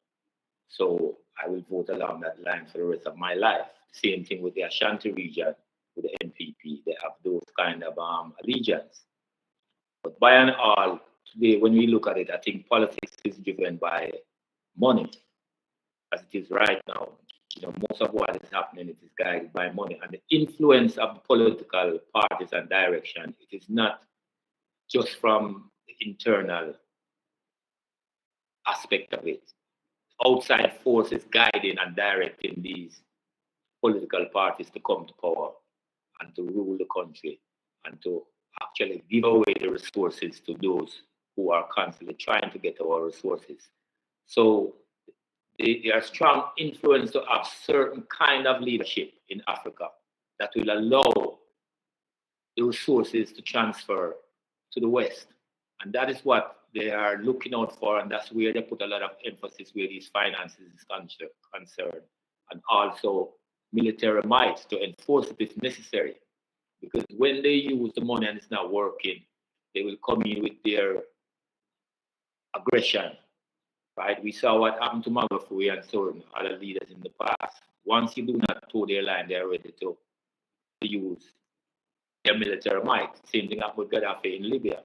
so I will vote along that line for the rest of my life. Same thing with the Ashanti region, with the NPP. They have those kind of allegiance. But by and all, today, when we look at it, I think politics is driven by money. As it is right now, most of what is happening, it is guided by money. And the influence of the political parties and direction, it is not just from the internal aspect of it. Outside forces guiding and directing these political parties to come to power and to rule the country and to actually give away the resources to those who are constantly trying to get our resources. So they are strong influence to have certain kind of leadership in Africa that will allow the resources to transfer to the West. And that is what they are looking out for, and that's where they put a lot of emphasis where these finances is concerned, and also military might to enforce it if necessary. Because when they use the money and it's not working, they will come in with their aggression. Right? We saw what happened to Magafui and certain other leaders in the past. Once you do not toe their line, they're ready to use their military might. Same thing happened with Gaddafi in Libya.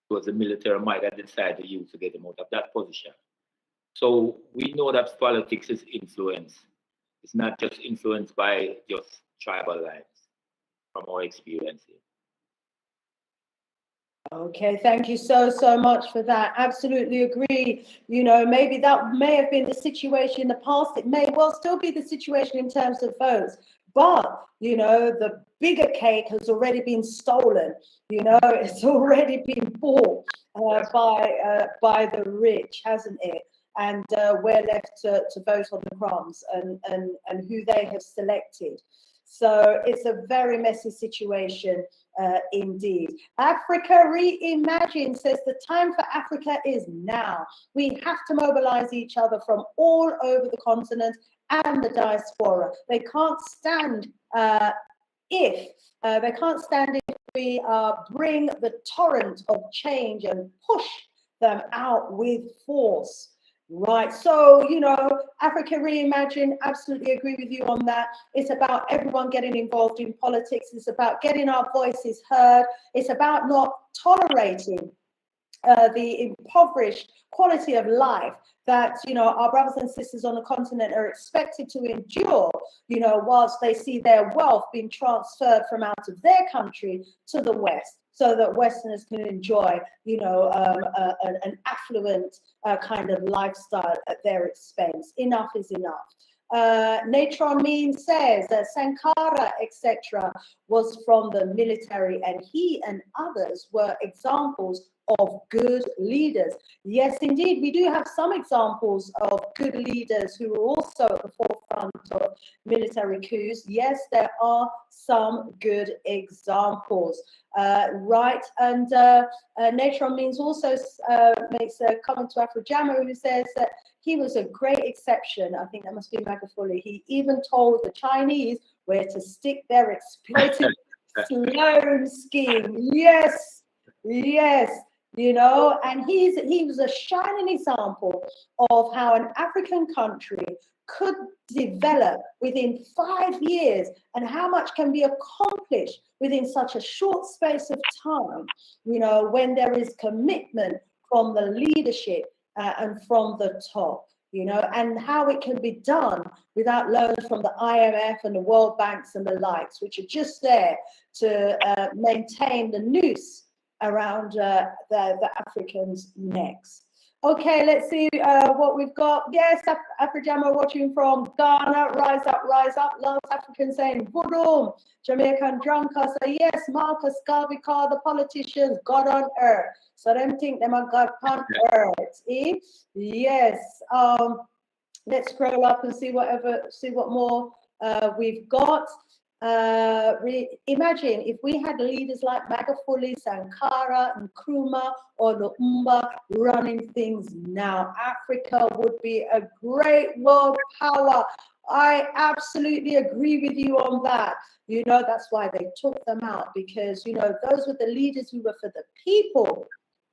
It was the military might that they decided to use to get them out of that position. So we know that politics is influenced. It's not just influenced by just tribal lines from our experience here. Okay, thank you so much for that. Absolutely agree. Maybe that may have been the situation in the past. It may well still be the situation in terms of votes. But, the bigger cake has already been stolen. It's already been bought by the rich, hasn't it? And we're left to vote on the crumbs and who they have selected. So it's a very messy situation indeed. Africa Reimagined says the time for Africa is now. We have to mobilize each other from all over the continent and the diaspora. They can't stand if we bring the torrent of change and push them out with force. Right, so Africa Reimagined, absolutely agree with you on that. It's about everyone getting involved in politics. It's about getting our voices heard. It's about not tolerating the impoverished quality of life that our brothers and sisters on the continent are expected to endure, whilst they see their wealth being transferred from out of their country to the West, so that Westerners can enjoy, an affluent kind of lifestyle at their expense. Enough is enough. Natron Mean says that Sankara, etc., was from the military, and he and others were examples of good leaders. Yes, indeed, we do have some examples of good leaders who were also at the forefront of military coups. Yes, there are some good examples. Right, and Natron Means also makes a comment to Afrojamo, who says that he was a great exception. I think that must be Magafuli. He even told the Chinese where to stick their exploited Sloan scheme. Yes, and he was a shining example of how an African country could develop within 5 years and how much can be accomplished within such a short space of time, when there is commitment from the leadership and from the top, you know, and how it can be done without loans from the IMF and the World Banks and the likes, which are just there to maintain the noose around the Africans' necks. Okay, let's see what we've got. Yes, Afrojama watching from Ghana. Rise up, rise up. Last African saying, Budum. Jamaican drunker say, yes, Marcus Garvey called the politicians God on earth. So them think them are God on earth. Eh? Yes. Let's scroll up and see what more we've got. Imagine if we had leaders like Magufuli, Sankara, Nkrumah, or Lumumba running things now. Africa would be a great world power. I absolutely agree with you on that. You know, that's why they took them out, because, you know, those were the leaders who were for the people.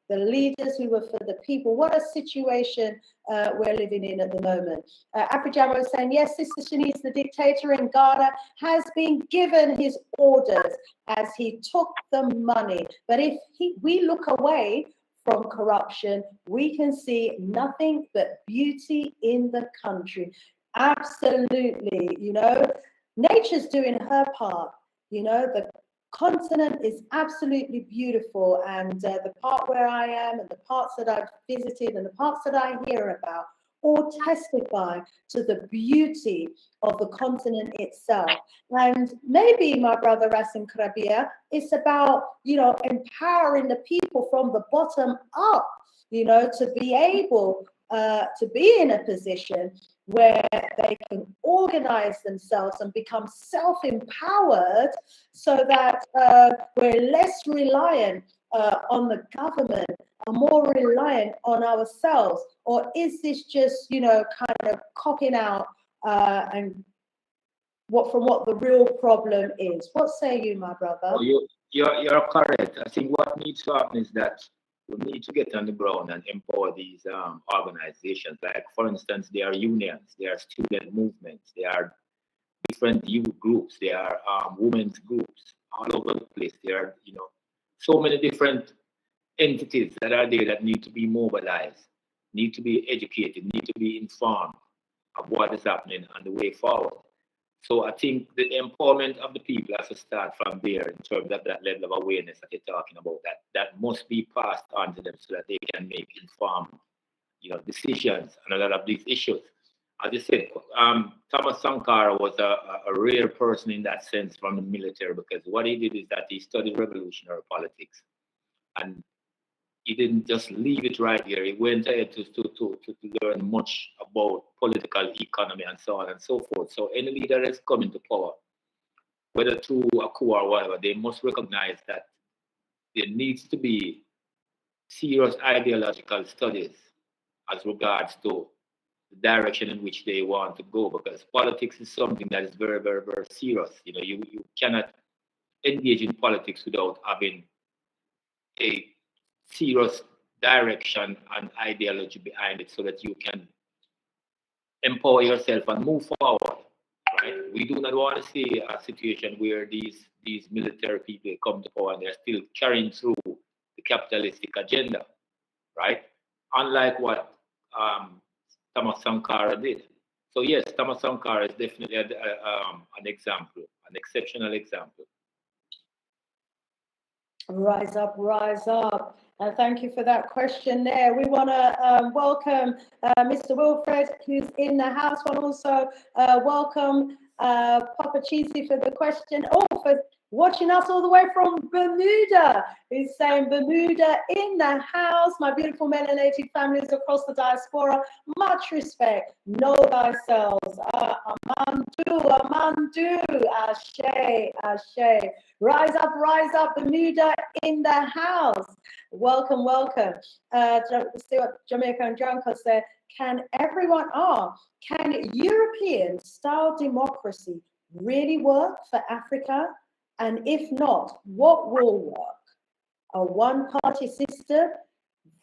The leaders who were for the people. What a situation we're living in at the moment. Afrojama was saying, yes, Sister Shanice, the dictator in Ghana, has been given his orders as he took the money. But if we look away from corruption, we can see nothing but beauty in the country. Absolutely, you know, nature's doing her part. You know, the continent is absolutely beautiful, and the part where I am and the parts that I've visited and the parts that I hear about all testify to the beauty of the continent itself. And maybe, my brother Nkrabea, it's about, you know, empowering the people from the bottom up, you know, to be able to be in a position where they can organize themselves and become self-empowered, so that we're less reliant on the government and more reliant on ourselves? Or is this just, you know, kind of copping out and from what the real problem is? What say you, my brother? Oh, you're correct. I think what needs to happen is that we need to get on the ground and empower these organizations. Like, for instance, there are unions, there are student movements, there are different youth groups, there are women's groups all over the place. There are, you know, so many different entities that are there that need to be mobilized, need to be educated, need to be informed of what is happening and the way forward. So I think the empowerment of the people has to start from there in terms of that level of awareness that you're talking about. That must be passed on to them so that they can make informed, you know, decisions on a lot of these issues. As I said, Thomas Sankara was a rare person in that sense from the military, because what he did is that he studied revolutionary politics, and he didn't just leave it right here. He went ahead to learn much about political economy and so on and so forth. So any leader that's coming to power, whether through a coup or whatever, they must recognize that there needs to be serious ideological studies as regards to the direction in which they want to go, because politics is something that is very, very, very serious. You know, you cannot engage in politics without having a serious direction and ideology behind it, so that you can empower yourself and move forward, right? We do not want to see a situation where these military people come to power and they're still carrying through the capitalistic agenda, right? Unlike what Thomas Sankara did. So yes, Thomas Sankara is definitely an example, an exceptional example. Rise up, rise up. Thank you for that question there. We want to welcome Mr. Wilfred, who's in the house. We want to also welcome Papa Cheesy for the question. Oh, for watching us all the way from Bermuda. He's saying Bermuda in the house. My beautiful melanated families across the diaspora. Much respect. Know thyself. Amandu. Ashe, Ashe. Rise up, Bermuda in the house. Welcome, welcome. See what Jamaican Junker said. Can European-style democracy really work for Africa? And if not, what will work? A one-party system?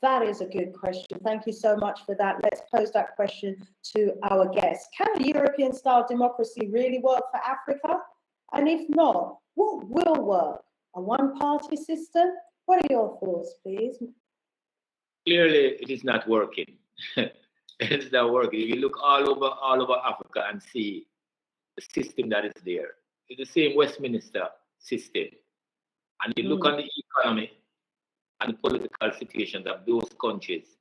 That is a good question. Thank you so much for that. Let's pose that question to our guests. Can a European-style democracy really work for Africa? And if not, what will work? A one-party system? What are your thoughts, please? Clearly, it is not working. it's not working. You look all over Africa and see the system that is there. It's the same Westminster system. And you look on the economy and the political situations of those countries,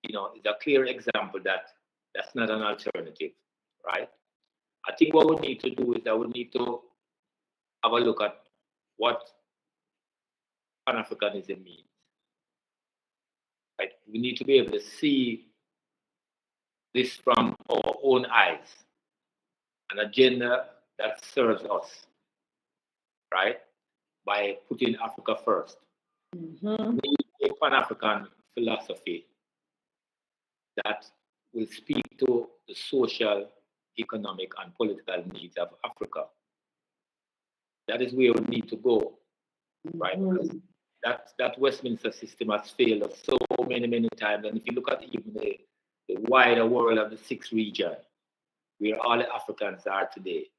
you know, it's a clear example that that's not an alternative, right? I think what we need to do is that we need to have a look at what Pan-Africanism means, right? We need to be able to see this from our own eyes, an agenda that serves us, right? By putting Africa first. We need a Pan-African philosophy that will speak to the social, economic, and political needs of Africa. That is where we need to go, right? That Westminster system has failed us so many times. And if you look at even the wider world of the sixth region, where all the Africans are today,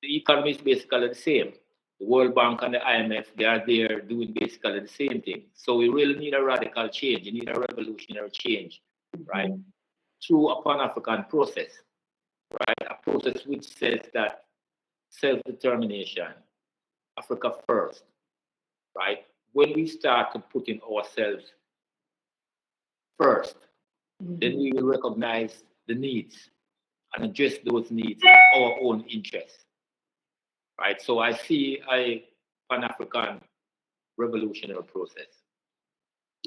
the economy is basically the same. The World Bank and the IMF, they are there doing basically the same thing. So we really need a radical change. You need a revolutionary change, right? Through a Pan-African process, right? A process which says that self-determination, Africa first, right? When we start to put in ourselves first, then we will recognize the needs and address those needs in our own interests, right? So I see a Pan-African revolutionary process.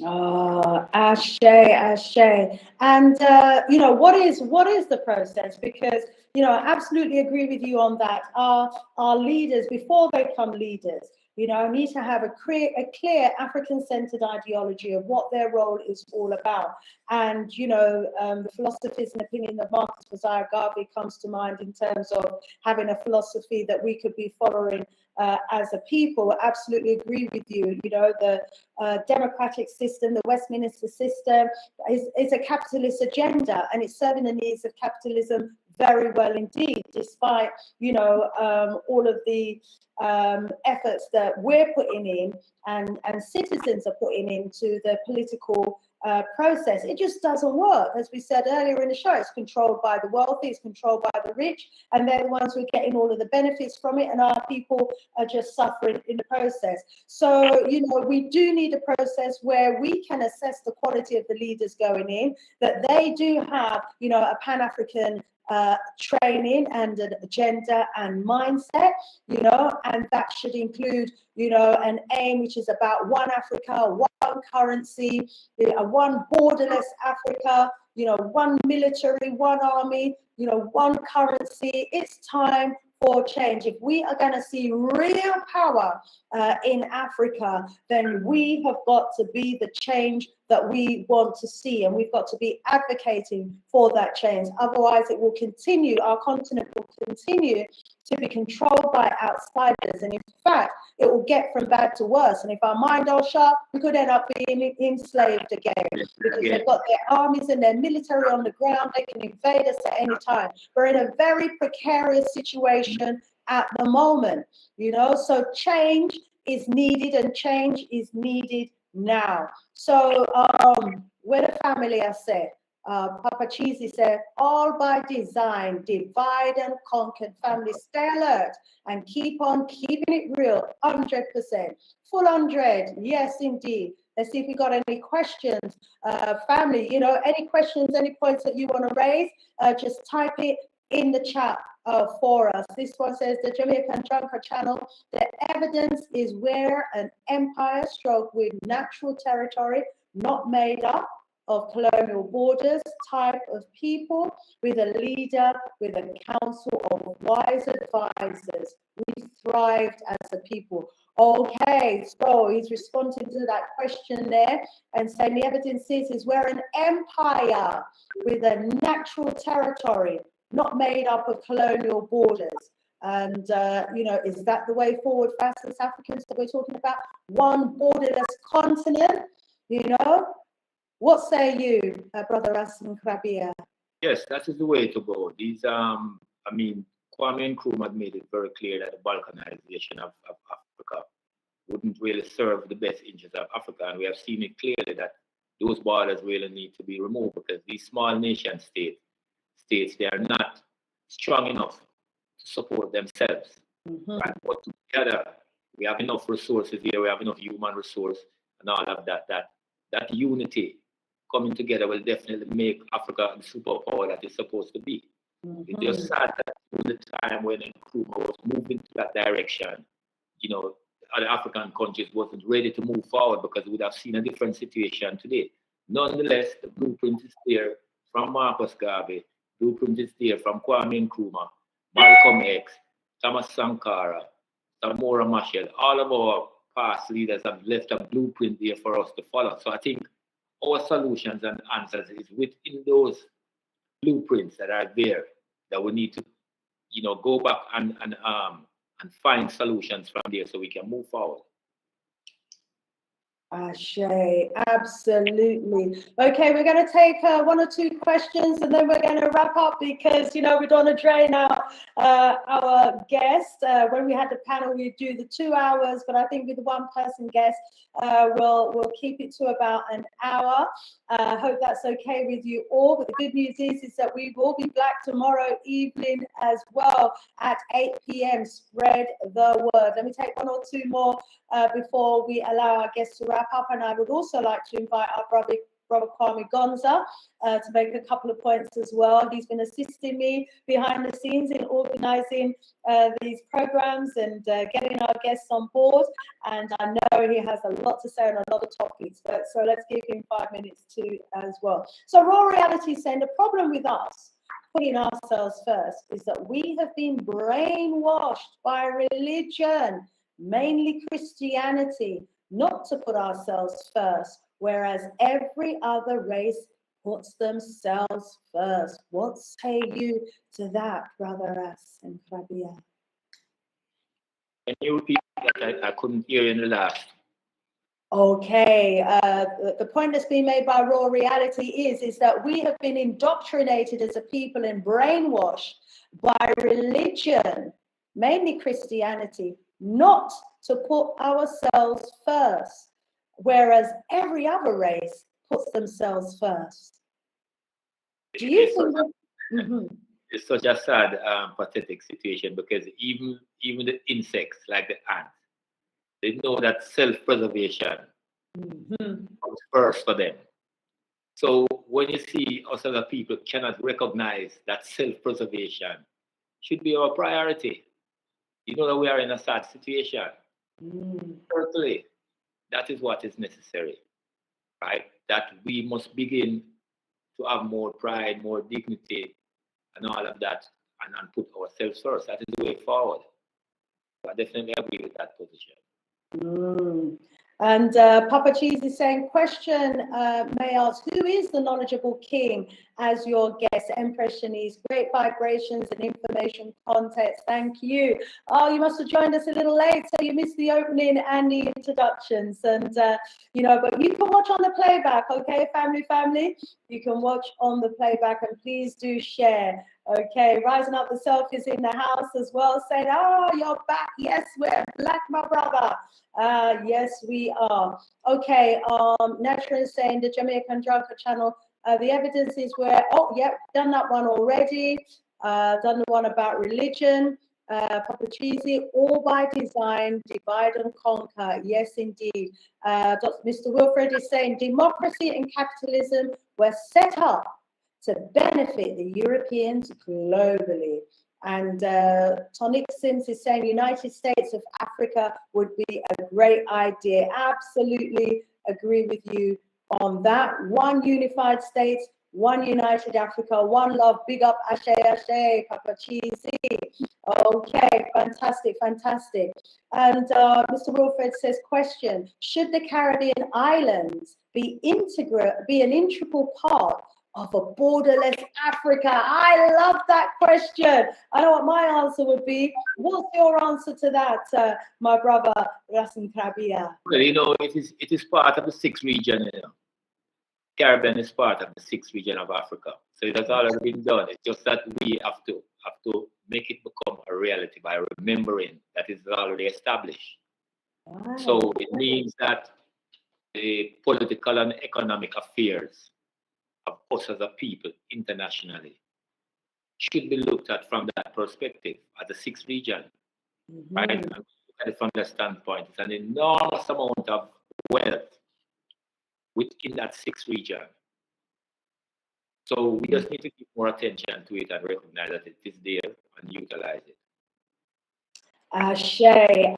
Ashe, Ashe. And, you know, what is the process? Because, you know, I absolutely agree with you on that. Our leaders, before they become leaders, you know, need to have a clear African-centered ideology of what their role is all about. And, you know, the philosophies and opinion of Marcus Mosiah Garvey comes to mind in terms of having a philosophy that we could be following as a people. I absolutely agree with you. You know, the democratic system, the Westminster system is a capitalist agenda, and it's serving the needs of capitalism very well indeed, despite, you know, all of the efforts that we're putting in and citizens are putting into the political process. It just doesn't work. As we said earlier in the show, it's controlled by the wealthy, it's controlled by the rich, and they're the ones who are getting all of the benefits from it, and our people are just suffering in the process. So, you know, we do need a process where we can assess the quality of the leaders going in, that they do have, you know, a Pan-African training and an agenda and mindset, you know, and that should include, you know, an aim which is about one Africa, one currency, one borderless Africa, you know, one military, one army, you know, one currency. It's time for change. If we are going to see real power in Africa, then we have got to be the change that we want to see, and we've got to be advocating for that change. Otherwise, it will continue, our continent will continue to be controlled by outsiders, and in fact, it will get from bad to worse. And if our mind are sharp, we could end up being enslaved again, because they've got their armies and their military on the ground. They can invade us at any time. We're in a very precarious situation at the moment, you know, so change is needed, and change is needed now. So we're the family, I said. Papa Cheesy said, all by design, divide and conquer. Family, stay alert and keep on keeping it real, 100%. Full 100, yes, indeed. Let's see if we got any questions. Family, you know, any questions, any points that you want to raise, just type it in the chat for us. This one says, the Jamaican Junker channel, the evidence is where an empire stroke with natural territory, not made up of colonial borders, type of people, with a leader, with a council of wise advisors. We thrived as a people. Okay, so he's responding to that question there and saying the evidence is we're an empire with a natural territory, not made up of colonial borders. And, you know, is that the way forward for us as Africans that we're talking about? One borderless continent, you know? What say you, Brother Nkrabea? Yes, that is the way to go. These, I mean, Kwame Nkrumah had made it very clear that the balkanization of Africa wouldn't really serve the best interests of Africa. And we have seen it clearly that those borders really need to be removed because these small nation states, they are not strong enough to support themselves. Right? But together, we have enough resources here, we have enough human resource and all of that. That unity coming together will definitely make Africa the superpower that it's supposed to be. It's just sad that in the time when Nkrumah was moving to that direction, you know, other African countries wasn't ready to move forward because we would have seen a different situation today. Nonetheless, the blueprint is there from Marcus Garvey, blueprint is there from Kwame Nkrumah, Malcolm X, Thomas Sankara, Samora Machel. All of our past leaders have left a blueprint there for us to follow. So I think our solutions and answers is within those blueprints that are there that we need to, you know, go back and find solutions from there so we can move forward. Ashe, absolutely. Okay, we're going to take one or two questions and then we're going to wrap up because, you know, we don't want to drain out our guest. When we had the panel, we do the 2 hours, but I think with the one person guest, we'll keep it to about an hour. Hope that's okay with you all. But the good news is that we will be back tomorrow evening as well at 8 p.m. Spread the word. Let me take one or two more before we allow our guests to wrap up. And I would also like to invite our brother Kwame Gonza to make a couple of points as well. He's been assisting me behind the scenes in organizing these programs and getting our guests on board. And I know he has a lot to say on a lot of topics, but so let's give him 5 minutes too as well. So Raw Reality is saying the problem with us putting ourselves first is that we have been brainwashed by religion, mainly Christianity, not to put ourselves first, whereas every other race puts themselves first. What say you to that, Brother Nkrabea? Can you repeat that? I couldn't hear you in the last. Okay, the point that's being made by Raw Reality is that we have been indoctrinated as a people and brainwashed by religion, mainly Christianity, not to put ourselves first, whereas every other race puts themselves first. Do you think it's such a sad, pathetic situation because even the insects like the ants, they know that self-preservation comes first for them. So when you see us other people cannot recognize that self-preservation should be our priority, you know that we are in a sad situation. Certainly, that is what is necessary, right? That we must begin to have more pride, more dignity, and all of that, and put ourselves first. That is the way forward. So I definitely agree with that position. And Papa Cheese is saying, question, may ask, who is the knowledgeable king as your guest? Empress Shanice, great vibrations and information context. Thank you. Oh, you must have joined us a little late, so you missed the opening and the introductions. And, you know, but you can watch on the playback, okay, family? You can watch on the playback and please do share. Okay, rising up the selfies in the house as well, saying, oh, you're back. Yes, we're black, my brother. Yes, we are. Okay, Natural is saying the Jamaican Drunker channel, the evidence is where, oh, yep, done that one already. Done the one about religion. Papa Cheesy, all by design, divide and conquer. Yes, indeed. Mr. Wilfred is saying democracy and capitalism were set up to benefit the Europeans globally. And Tonic Sims is saying United States of Africa would be a great idea. Absolutely agree with you on that. One unified states, one united Africa, one love. Big up Ashe, Papa Cheesy. Okay, fantastic. And Mr. Wilfred says, question, should the Caribbean islands be an integral part of a borderless Africa? I love that question. I know what my answer would be. What's your answer to that, my brother Nkrabea? Well, you know, it is part of the sixth region. You know, Caribbean is part of the sixth region of Africa, so it has already been done. It's just that we have to make it become a reality by remembering that it's already established. Wow. So it means that the political and economic affairs of us as a people internationally should be looked at from that perspective as a sixth region, right? And look at it from that standpoint, it's an enormous amount of wealth within that sixth region. So we just need to give more attention to it and recognize that it is there and utilize it. Ashe,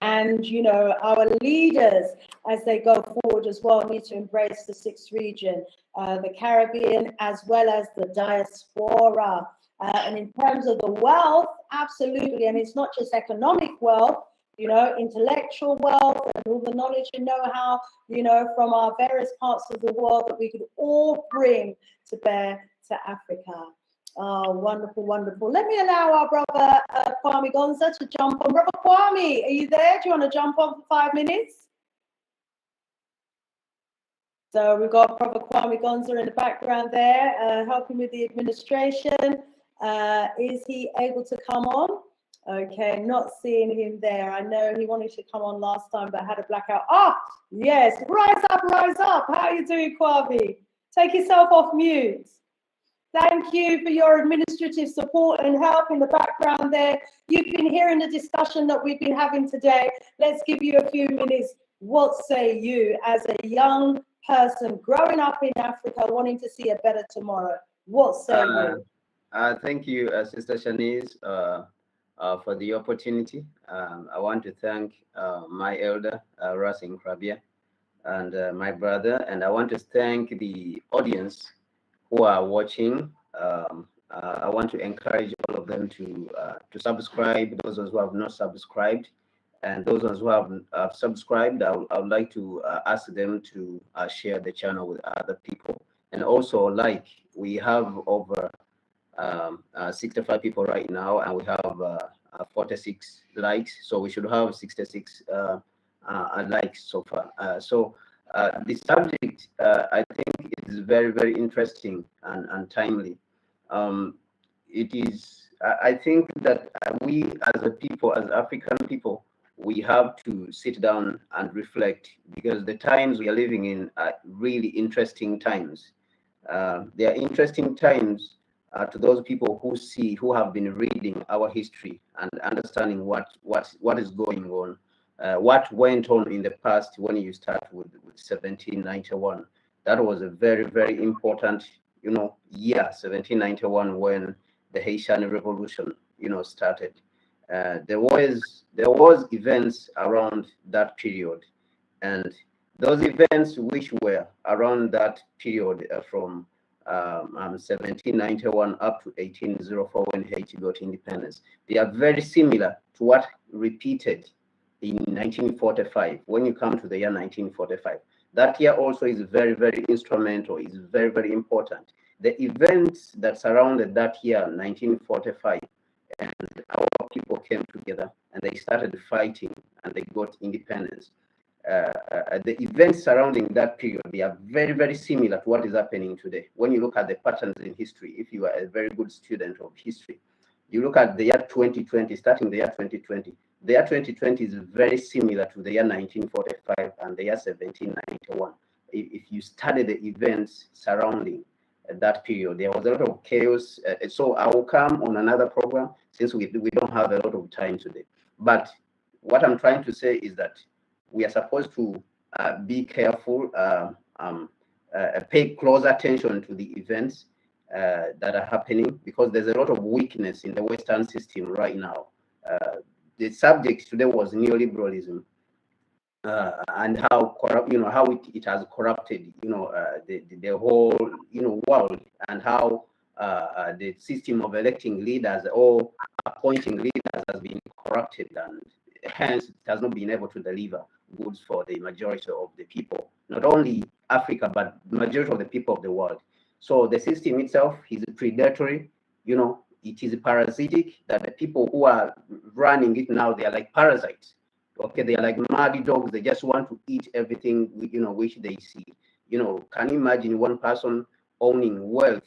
and you know, our leaders as they go forward as well need to embrace the sixth region, the Caribbean as well as the diaspora. And in terms of the wealth, absolutely, and it's not just economic wealth, you know, intellectual wealth and all the knowledge and know-how, you know, from our various parts of the world that we could all bring to bear to Africa. Oh, wonderful, wonderful. Let me allow our brother Kwame Gonza to jump on. Brother Kwame, are you there? Do you want to jump on for 5 minutes? So we've got Brother Kwame Gonza in the background there, helping with the administration. Is he able to come on? Okay, not seeing him there. I know he wanted to come on last time, but had a blackout. Ah, yes, rise up, rise up. How are you doing, Kwame? Take yourself off mute. Thank you for your administrative support and help in the background there. You've been hearing the discussion that we've been having today. Let's give you a few minutes. What say you as a young person growing up in Africa, wanting to see a better tomorrow? What say you? Thank you, Sister Shanice, for the opportunity. I want to thank my elder, Ras Nkrabea, and my brother, and I want to thank the audience who are watching. I want to encourage all of them to subscribe, those who have not subscribed, and those who have subscribed. I would like to ask them to share the channel with other people. And also, like, we have over 65 people right now, and we have 46 likes, so we should have 66 likes so far. The subject, I think, is very, very interesting and timely. It is, I think that we as a people, as African people, we have to sit down and reflect, because the times we are living in are really interesting times. They are interesting times to those people who have been reading our history and understanding what is going on. What went on in the past when you start with 1791. That was a very, very important, year, 1791, when the Haitian Revolution, started. There was events around that period, and those events which were around that period from 1791 up to 1804, when Haiti got independence, they are very similar to what repeated in 1945. When you come to the year 1945, that year also is very, very instrumental, is very, very important. The events that surrounded that year 1945, and our people came together and they started fighting and they got independence. The events surrounding that period, they are very, very similar to what is happening today. When you look at the patterns in history, if you are a very good student of history, you look at the year 2020, starting the year 2020. The year 2020 is very similar to the year 1945 and the year 1791. If you study the events surrounding that period, there was a lot of chaos. So I will come on another program, since we don't have a lot of time today. But what I'm trying to say is that we are supposed to be careful, pay close attention to the events that are happening, because there's a lot of weakness in the Western system right now. The subject today was neoliberalism, and how corrupt, how it has corrupted, the whole, world, and how the system of electing leaders or appointing leaders has been corrupted, and hence it has not been able to deliver goods for the majority of the people, not only Africa, but the majority of the people of the world. So the system itself is predatory, it is parasitic, that the people who are running it now, they are like parasites. Okay, they are like mad dogs. They just want to eat everything, which they see. Can you imagine one person owning wealth?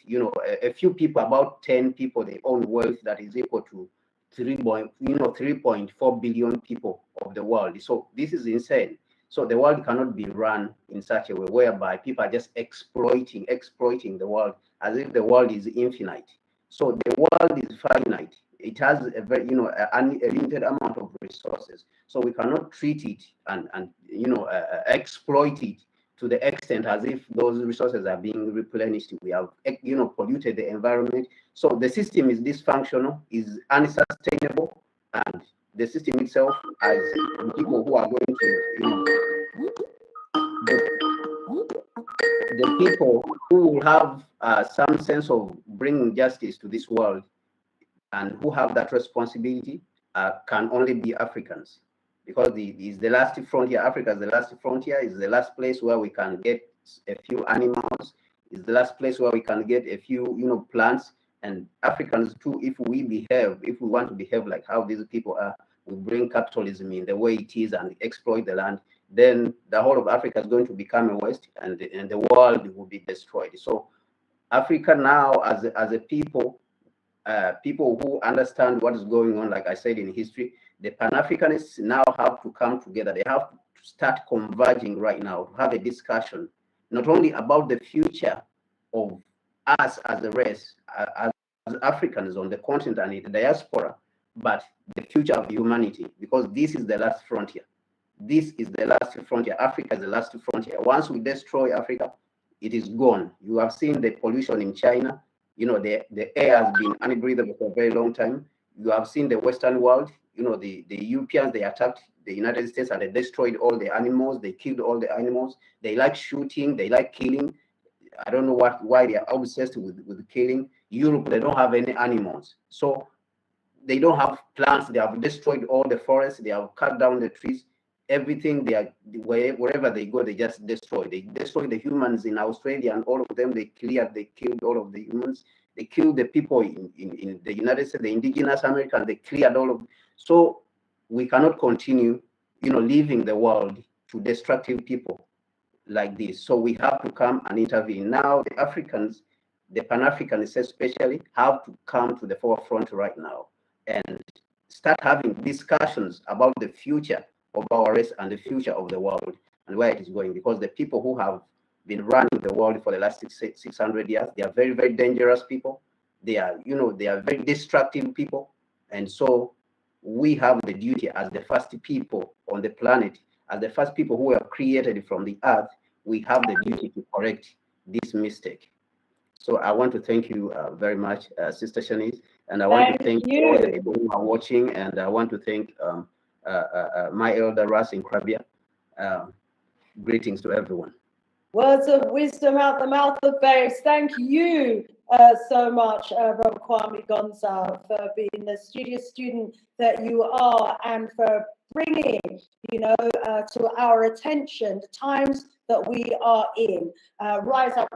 A few people, about 10 people, they own wealth that is equal to 3.4 billion people of the world. So this is insane. So the world cannot be run in such a way whereby people are just exploiting the world as if the world is infinite. So the world is finite. It has a very, a limited amount of resources. So we cannot treat it and exploit it to the extent as if those resources are being replenished. We have, polluted the environment. So the system is dysfunctional, is unsustainable, and the system itself, as people who are going to, the people who will have some sense of bringing justice to this world and who have that responsibility can only be Africans, because is the last frontier. Africa is the last frontier, is the last place where we can get a few animals, is the last place where we can get a few, plants. And Africans too, if we want to behave like how these people are, we bring capitalism in the way it is and exploit the land, then the whole of Africa is going to become a waste, and the world will be destroyed. So Africa now, as a people, people who understand what is going on, like I said in history, the Pan-Africanists now have to come together. They have to start converging right now to have a discussion, not only about the future of us as a race, as Africans on the continent and in the diaspora, but the future of humanity, because this is the last frontier. This is the last frontier. Africa is the last frontier. Once we destroy Africa, it is gone. You have seen the pollution in China. The air has been unbreathable for a very long time. You have seen the Western world. The Europeans, they attacked the United States and they destroyed all the animals. They killed all the animals. They like shooting. They like killing. I don't know why they are obsessed with killing. Europe, they don't have any animals. So they don't have plants. They have destroyed all the forests. They have cut down the trees. Everything, wherever they go, they just destroy. They destroy the humans in Australia, and all of them, they killed all of the humans. They killed the people in the United States, the indigenous Americans, they cleared all of. So we cannot continue, leaving the world to destructive people like this. So we have to come and intervene. Now the Africans, the Pan-Africanists especially, have to come to the forefront right now and start having discussions about the future of our race and the future of the world and where it is going, because the people who have been running the world for the last 600 years, they are very, very dangerous people. They are, they are very destructive people. And so we have the duty as the first people on the planet, as the first people who were created from the earth, we have the duty to correct this mistake. So I want to thank you very much, Sister Shanice, and I want to thank all the people who are watching, and I want to thank my elder Ras Nkrabea. Greetings to everyone. Words of wisdom out the mouth of babes. Thank you so much, Brother Kwame Gonza, for being the studious student that you are, and for bringing, to our attention the times that we are in. Rise up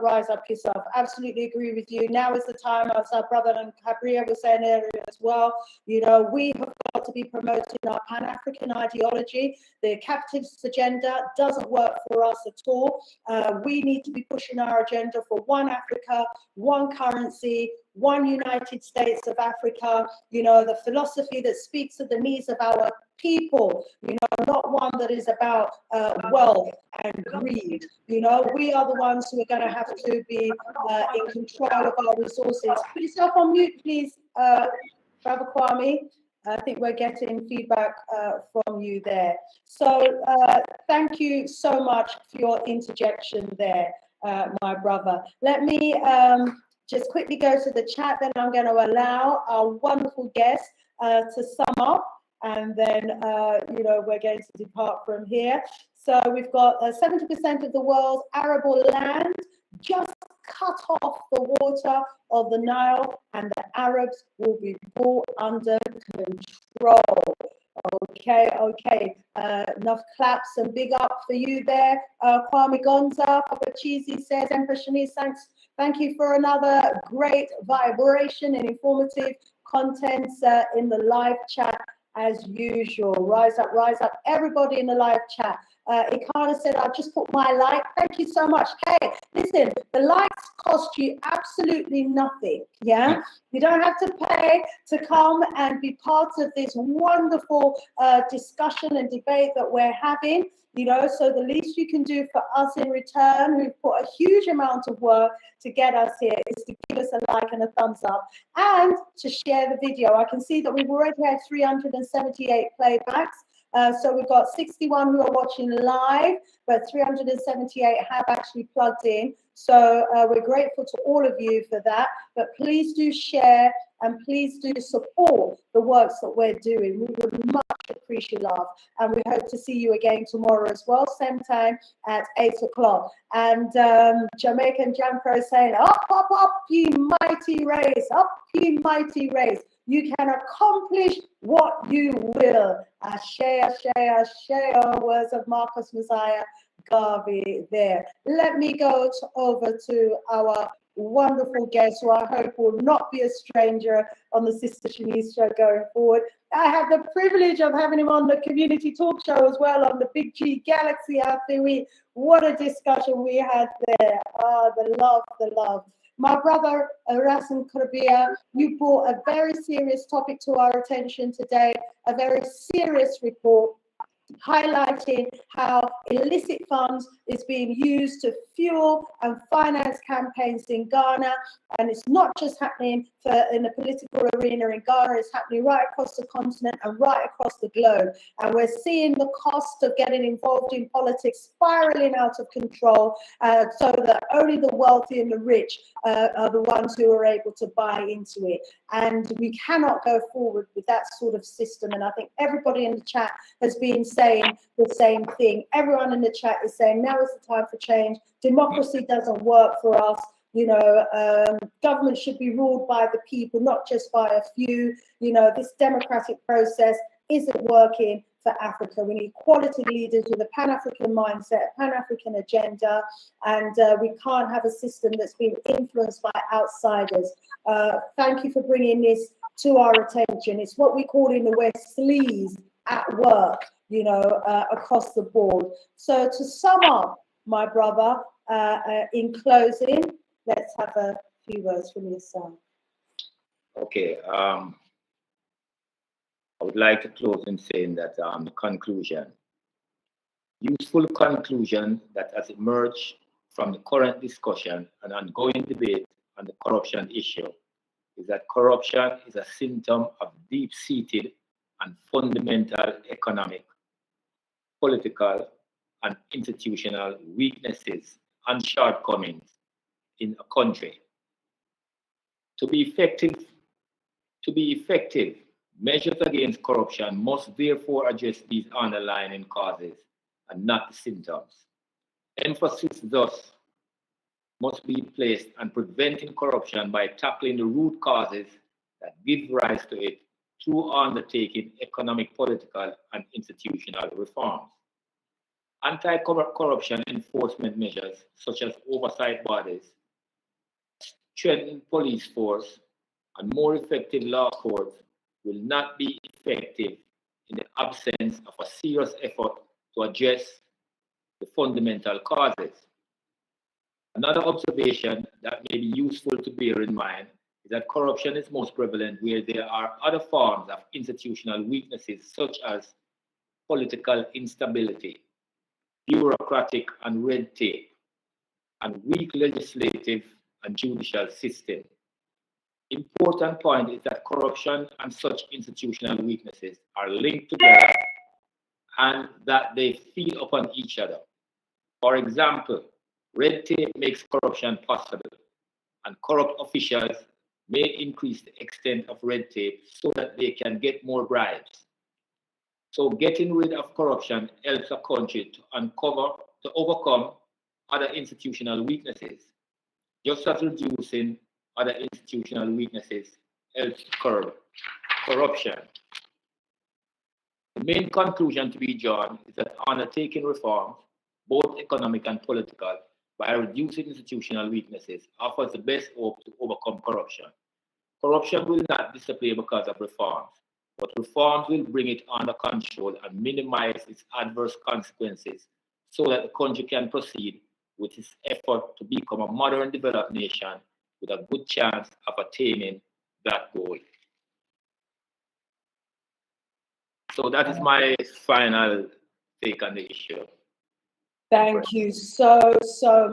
yourself. Absolutely agree with you. Now is the time, as our brother Nkrabea was saying earlier as well. We have got to be promoting our Pan-African ideology. The capitalist agenda doesn't work for us at all. We need to be pushing our agenda for one Africa, one currency, one United States of Africa, the philosophy that speaks of the needs of our people, not one that is about wealth and greed. We are the ones who are going to have to be in control of our resources. Put yourself on mute, please, Brother Kwame. I think we're getting feedback from you there. So thank you so much for your interjection there, my brother. Let me just quickly go to the chat, then I'm going to allow our wonderful guest to sum up, and then, we're going to depart from here. So we've got 70% of the world's arable land just cut off the water of the Nile, and the Arabs will be brought under control. Okay. Enough claps and big up for you there, Kwame Gonza. Papa Cheesy says, Empress Shanice, thank you for another great vibration and informative contents in the live chat as usual. Rise up, everybody in the live chat. Ikana said, I've just put my like. Thank you so much. Hey, listen, the likes cost you absolutely nothing. Yeah, you don't have to pay to come and be part of this wonderful discussion and debate that we're having. You know, so the least you can do for us in return, who've put a huge amount of work to get us here, is to give us a like and a thumbs up and to share the video. I can see that we've already had 378 playbacks. So we've got 61 who are watching live, but 378 have actually plugged in. So we're grateful to all of you for that. But please do share and please do support the works that we're doing. We would much appreciate love. And we hope to see you again tomorrow as well, same time at 8 o'clock. And Jamaican Jamcro saying, up, up, up, ye mighty race, up, ye mighty race. You can accomplish what you will. Ashe, ashe, ashe, words of Marcus Messiah Garvey there. Let me go over to our wonderful guest, who I hope will not be a stranger on the Sister Shanice show going forward. I have the privilege of having him on the community talk show as well on the Big G Galaxy after we. What a discussion we had there. Ah, the love, the love. My brother, Nkrabea, you brought a very serious topic to our attention today, a very serious report highlighting how illicit funds is being used to fuel and finance campaigns in Ghana. And it's not just happening in the political arena in Ghana, it's happening right across the continent and right across the globe. And we're seeing the cost of getting involved in politics spiraling out of control, so that only the wealthy and the rich are the ones who are able to buy into it. And we cannot go forward with that sort of system. And I think everybody in the chat has been saying the same thing. Everyone in the chat is saying now is the time for change. Democracy doesn't work for us. You know, government should be ruled by the people, not just by a few. You know, this democratic process isn't working for Africa. We need quality leaders with a Pan-African mindset, a Pan-African agenda, and we can't have a system that's been influenced by outsiders. Thank you for bringing this to our attention. It's what we call in the West sleaze at work, you know, across the board. So to sum up, my brother, in closing, let's have a few words from yourself. Okay. I would like to close in saying that the conclusion, useful conclusion that has emerged from the current discussion and ongoing debate on the corruption issue is that corruption is a symptom of deep-seated and fundamental economic, political, and institutional weaknesses and shortcomings in a country. To be effective, measures against corruption must therefore address these underlying causes and not the symptoms. Emphasis thus must be placed on preventing corruption by tackling the root causes that give rise to it through undertaking economic, political, and institutional reforms. Anti-corruption enforcement measures such as oversight bodies, strengthened police force, and more effective law courts will not be effective in the absence of a serious effort to address the fundamental causes. Another observation that may be useful to bear in mind is that corruption is most prevalent where there are other forms of institutional weaknesses such as political instability, bureaucratic and red tape, and weak legislative and judicial system. Important point is that corruption and such institutional weaknesses are linked together and that they feed upon each other. For example, red tape makes corruption possible, and corrupt officials may increase the extent of red tape so that they can get more bribes. So getting rid of corruption helps a country to overcome other institutional weaknesses, just as reducing other institutional weaknesses helps curb corruption. The main conclusion to be drawn is that undertaking reforms, both economic and political, by reducing institutional weaknesses offers the best hope to overcome corruption. Corruption will not disappear because of reforms, but reforms will bring it under control and minimize its adverse consequences so that the country can proceed with its effort to become a modern developed nation with a good chance of attaining that goal. So that is my final take on the issue. Thank you so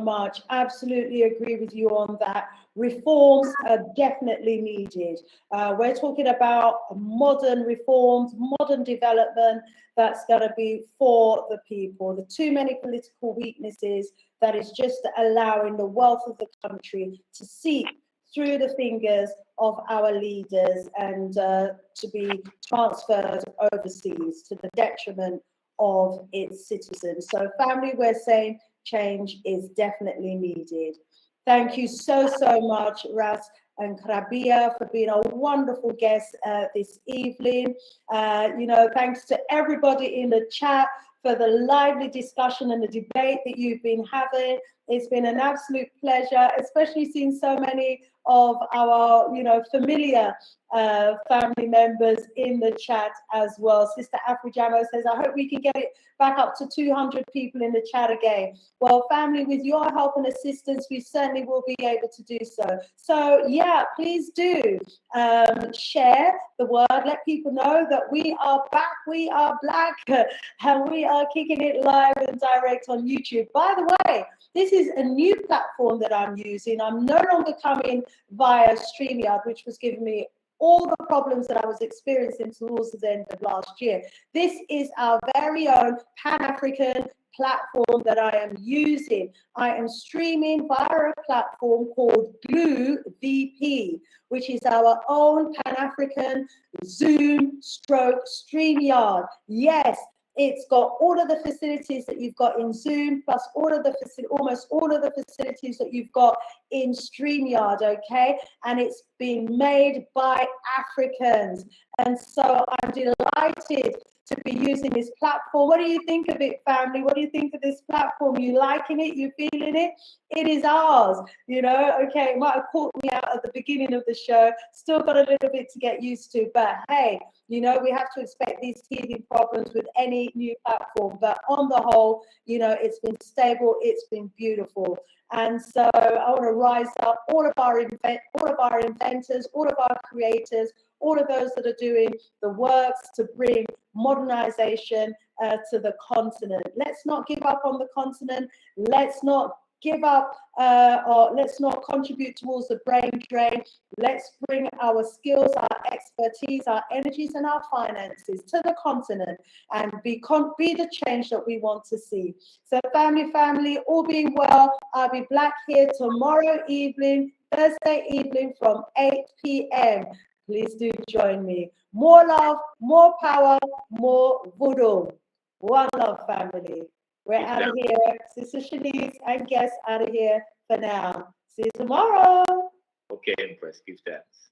much. Absolutely agree with you on that. Reforms are definitely needed. We're talking about modern reforms, modern development that's going to be for the people. The too many political weaknesses that is just allowing the wealth of the country to seep through the fingers of our leaders and to be transferred overseas to the detriment of its citizens. So family, we're saying change is definitely needed. Thank you so much, Ras and Nkrabea, for being a wonderful guest this evening. Thanks to everybody in the chat for the lively discussion and the debate that you've been having. It's been an absolute pleasure, especially seeing so many of our, familiar family members in the chat as well. Sister Afrijamo says, I hope we can get it back up to 200 people in the chat again. Well, family, with your help and assistance, we certainly will be able to do so. So, yeah, please do share the word. Let people know that we are back, we are black, and we are kicking it live and direct on YouTube. By the way, this is a new platform that I'm using. I'm no longer coming via StreamYard, which was giving me all the problems that I was experiencing towards the end of last year. This is our very own Pan-African platform that I am using. I am streaming via a platform called Glue VP, which is our own Pan-African Zoom stroke StreamYard. Yes, it's got all of the facilities that you've got in Zoom, plus almost all of the facilities that you've got in StreamYard, okay? And it's been made by Africans. And so I'm delighted to be using this platform. What do you think of it, family? What do you think of this platform? You liking it? You feeling it? It is ours, okay, it might have caught me out at the beginning of the show, still got a little bit to get used to, but hey, we have to expect these teething problems with any new platform, but on the whole, it's been stable, it's been beautiful. And so I want to rise up all of our inventors, all of our creators, all of those that are doing the works to bring modernization to the continent. Let's not give up on the continent. Let's not give up or let's not contribute towards the brain drain. Let's bring our skills, our expertise, our energies, and our finances to the continent and be the change that we want to see. So family, all being well, I'll be back here tomorrow evening, Thursday evening from 8 p.m. Please do join me. More love, more power, more voodoo. One love, family. We're out of here. Sister Shanice and guests out of here for now. See you tomorrow. Okay, Empress, give thanks.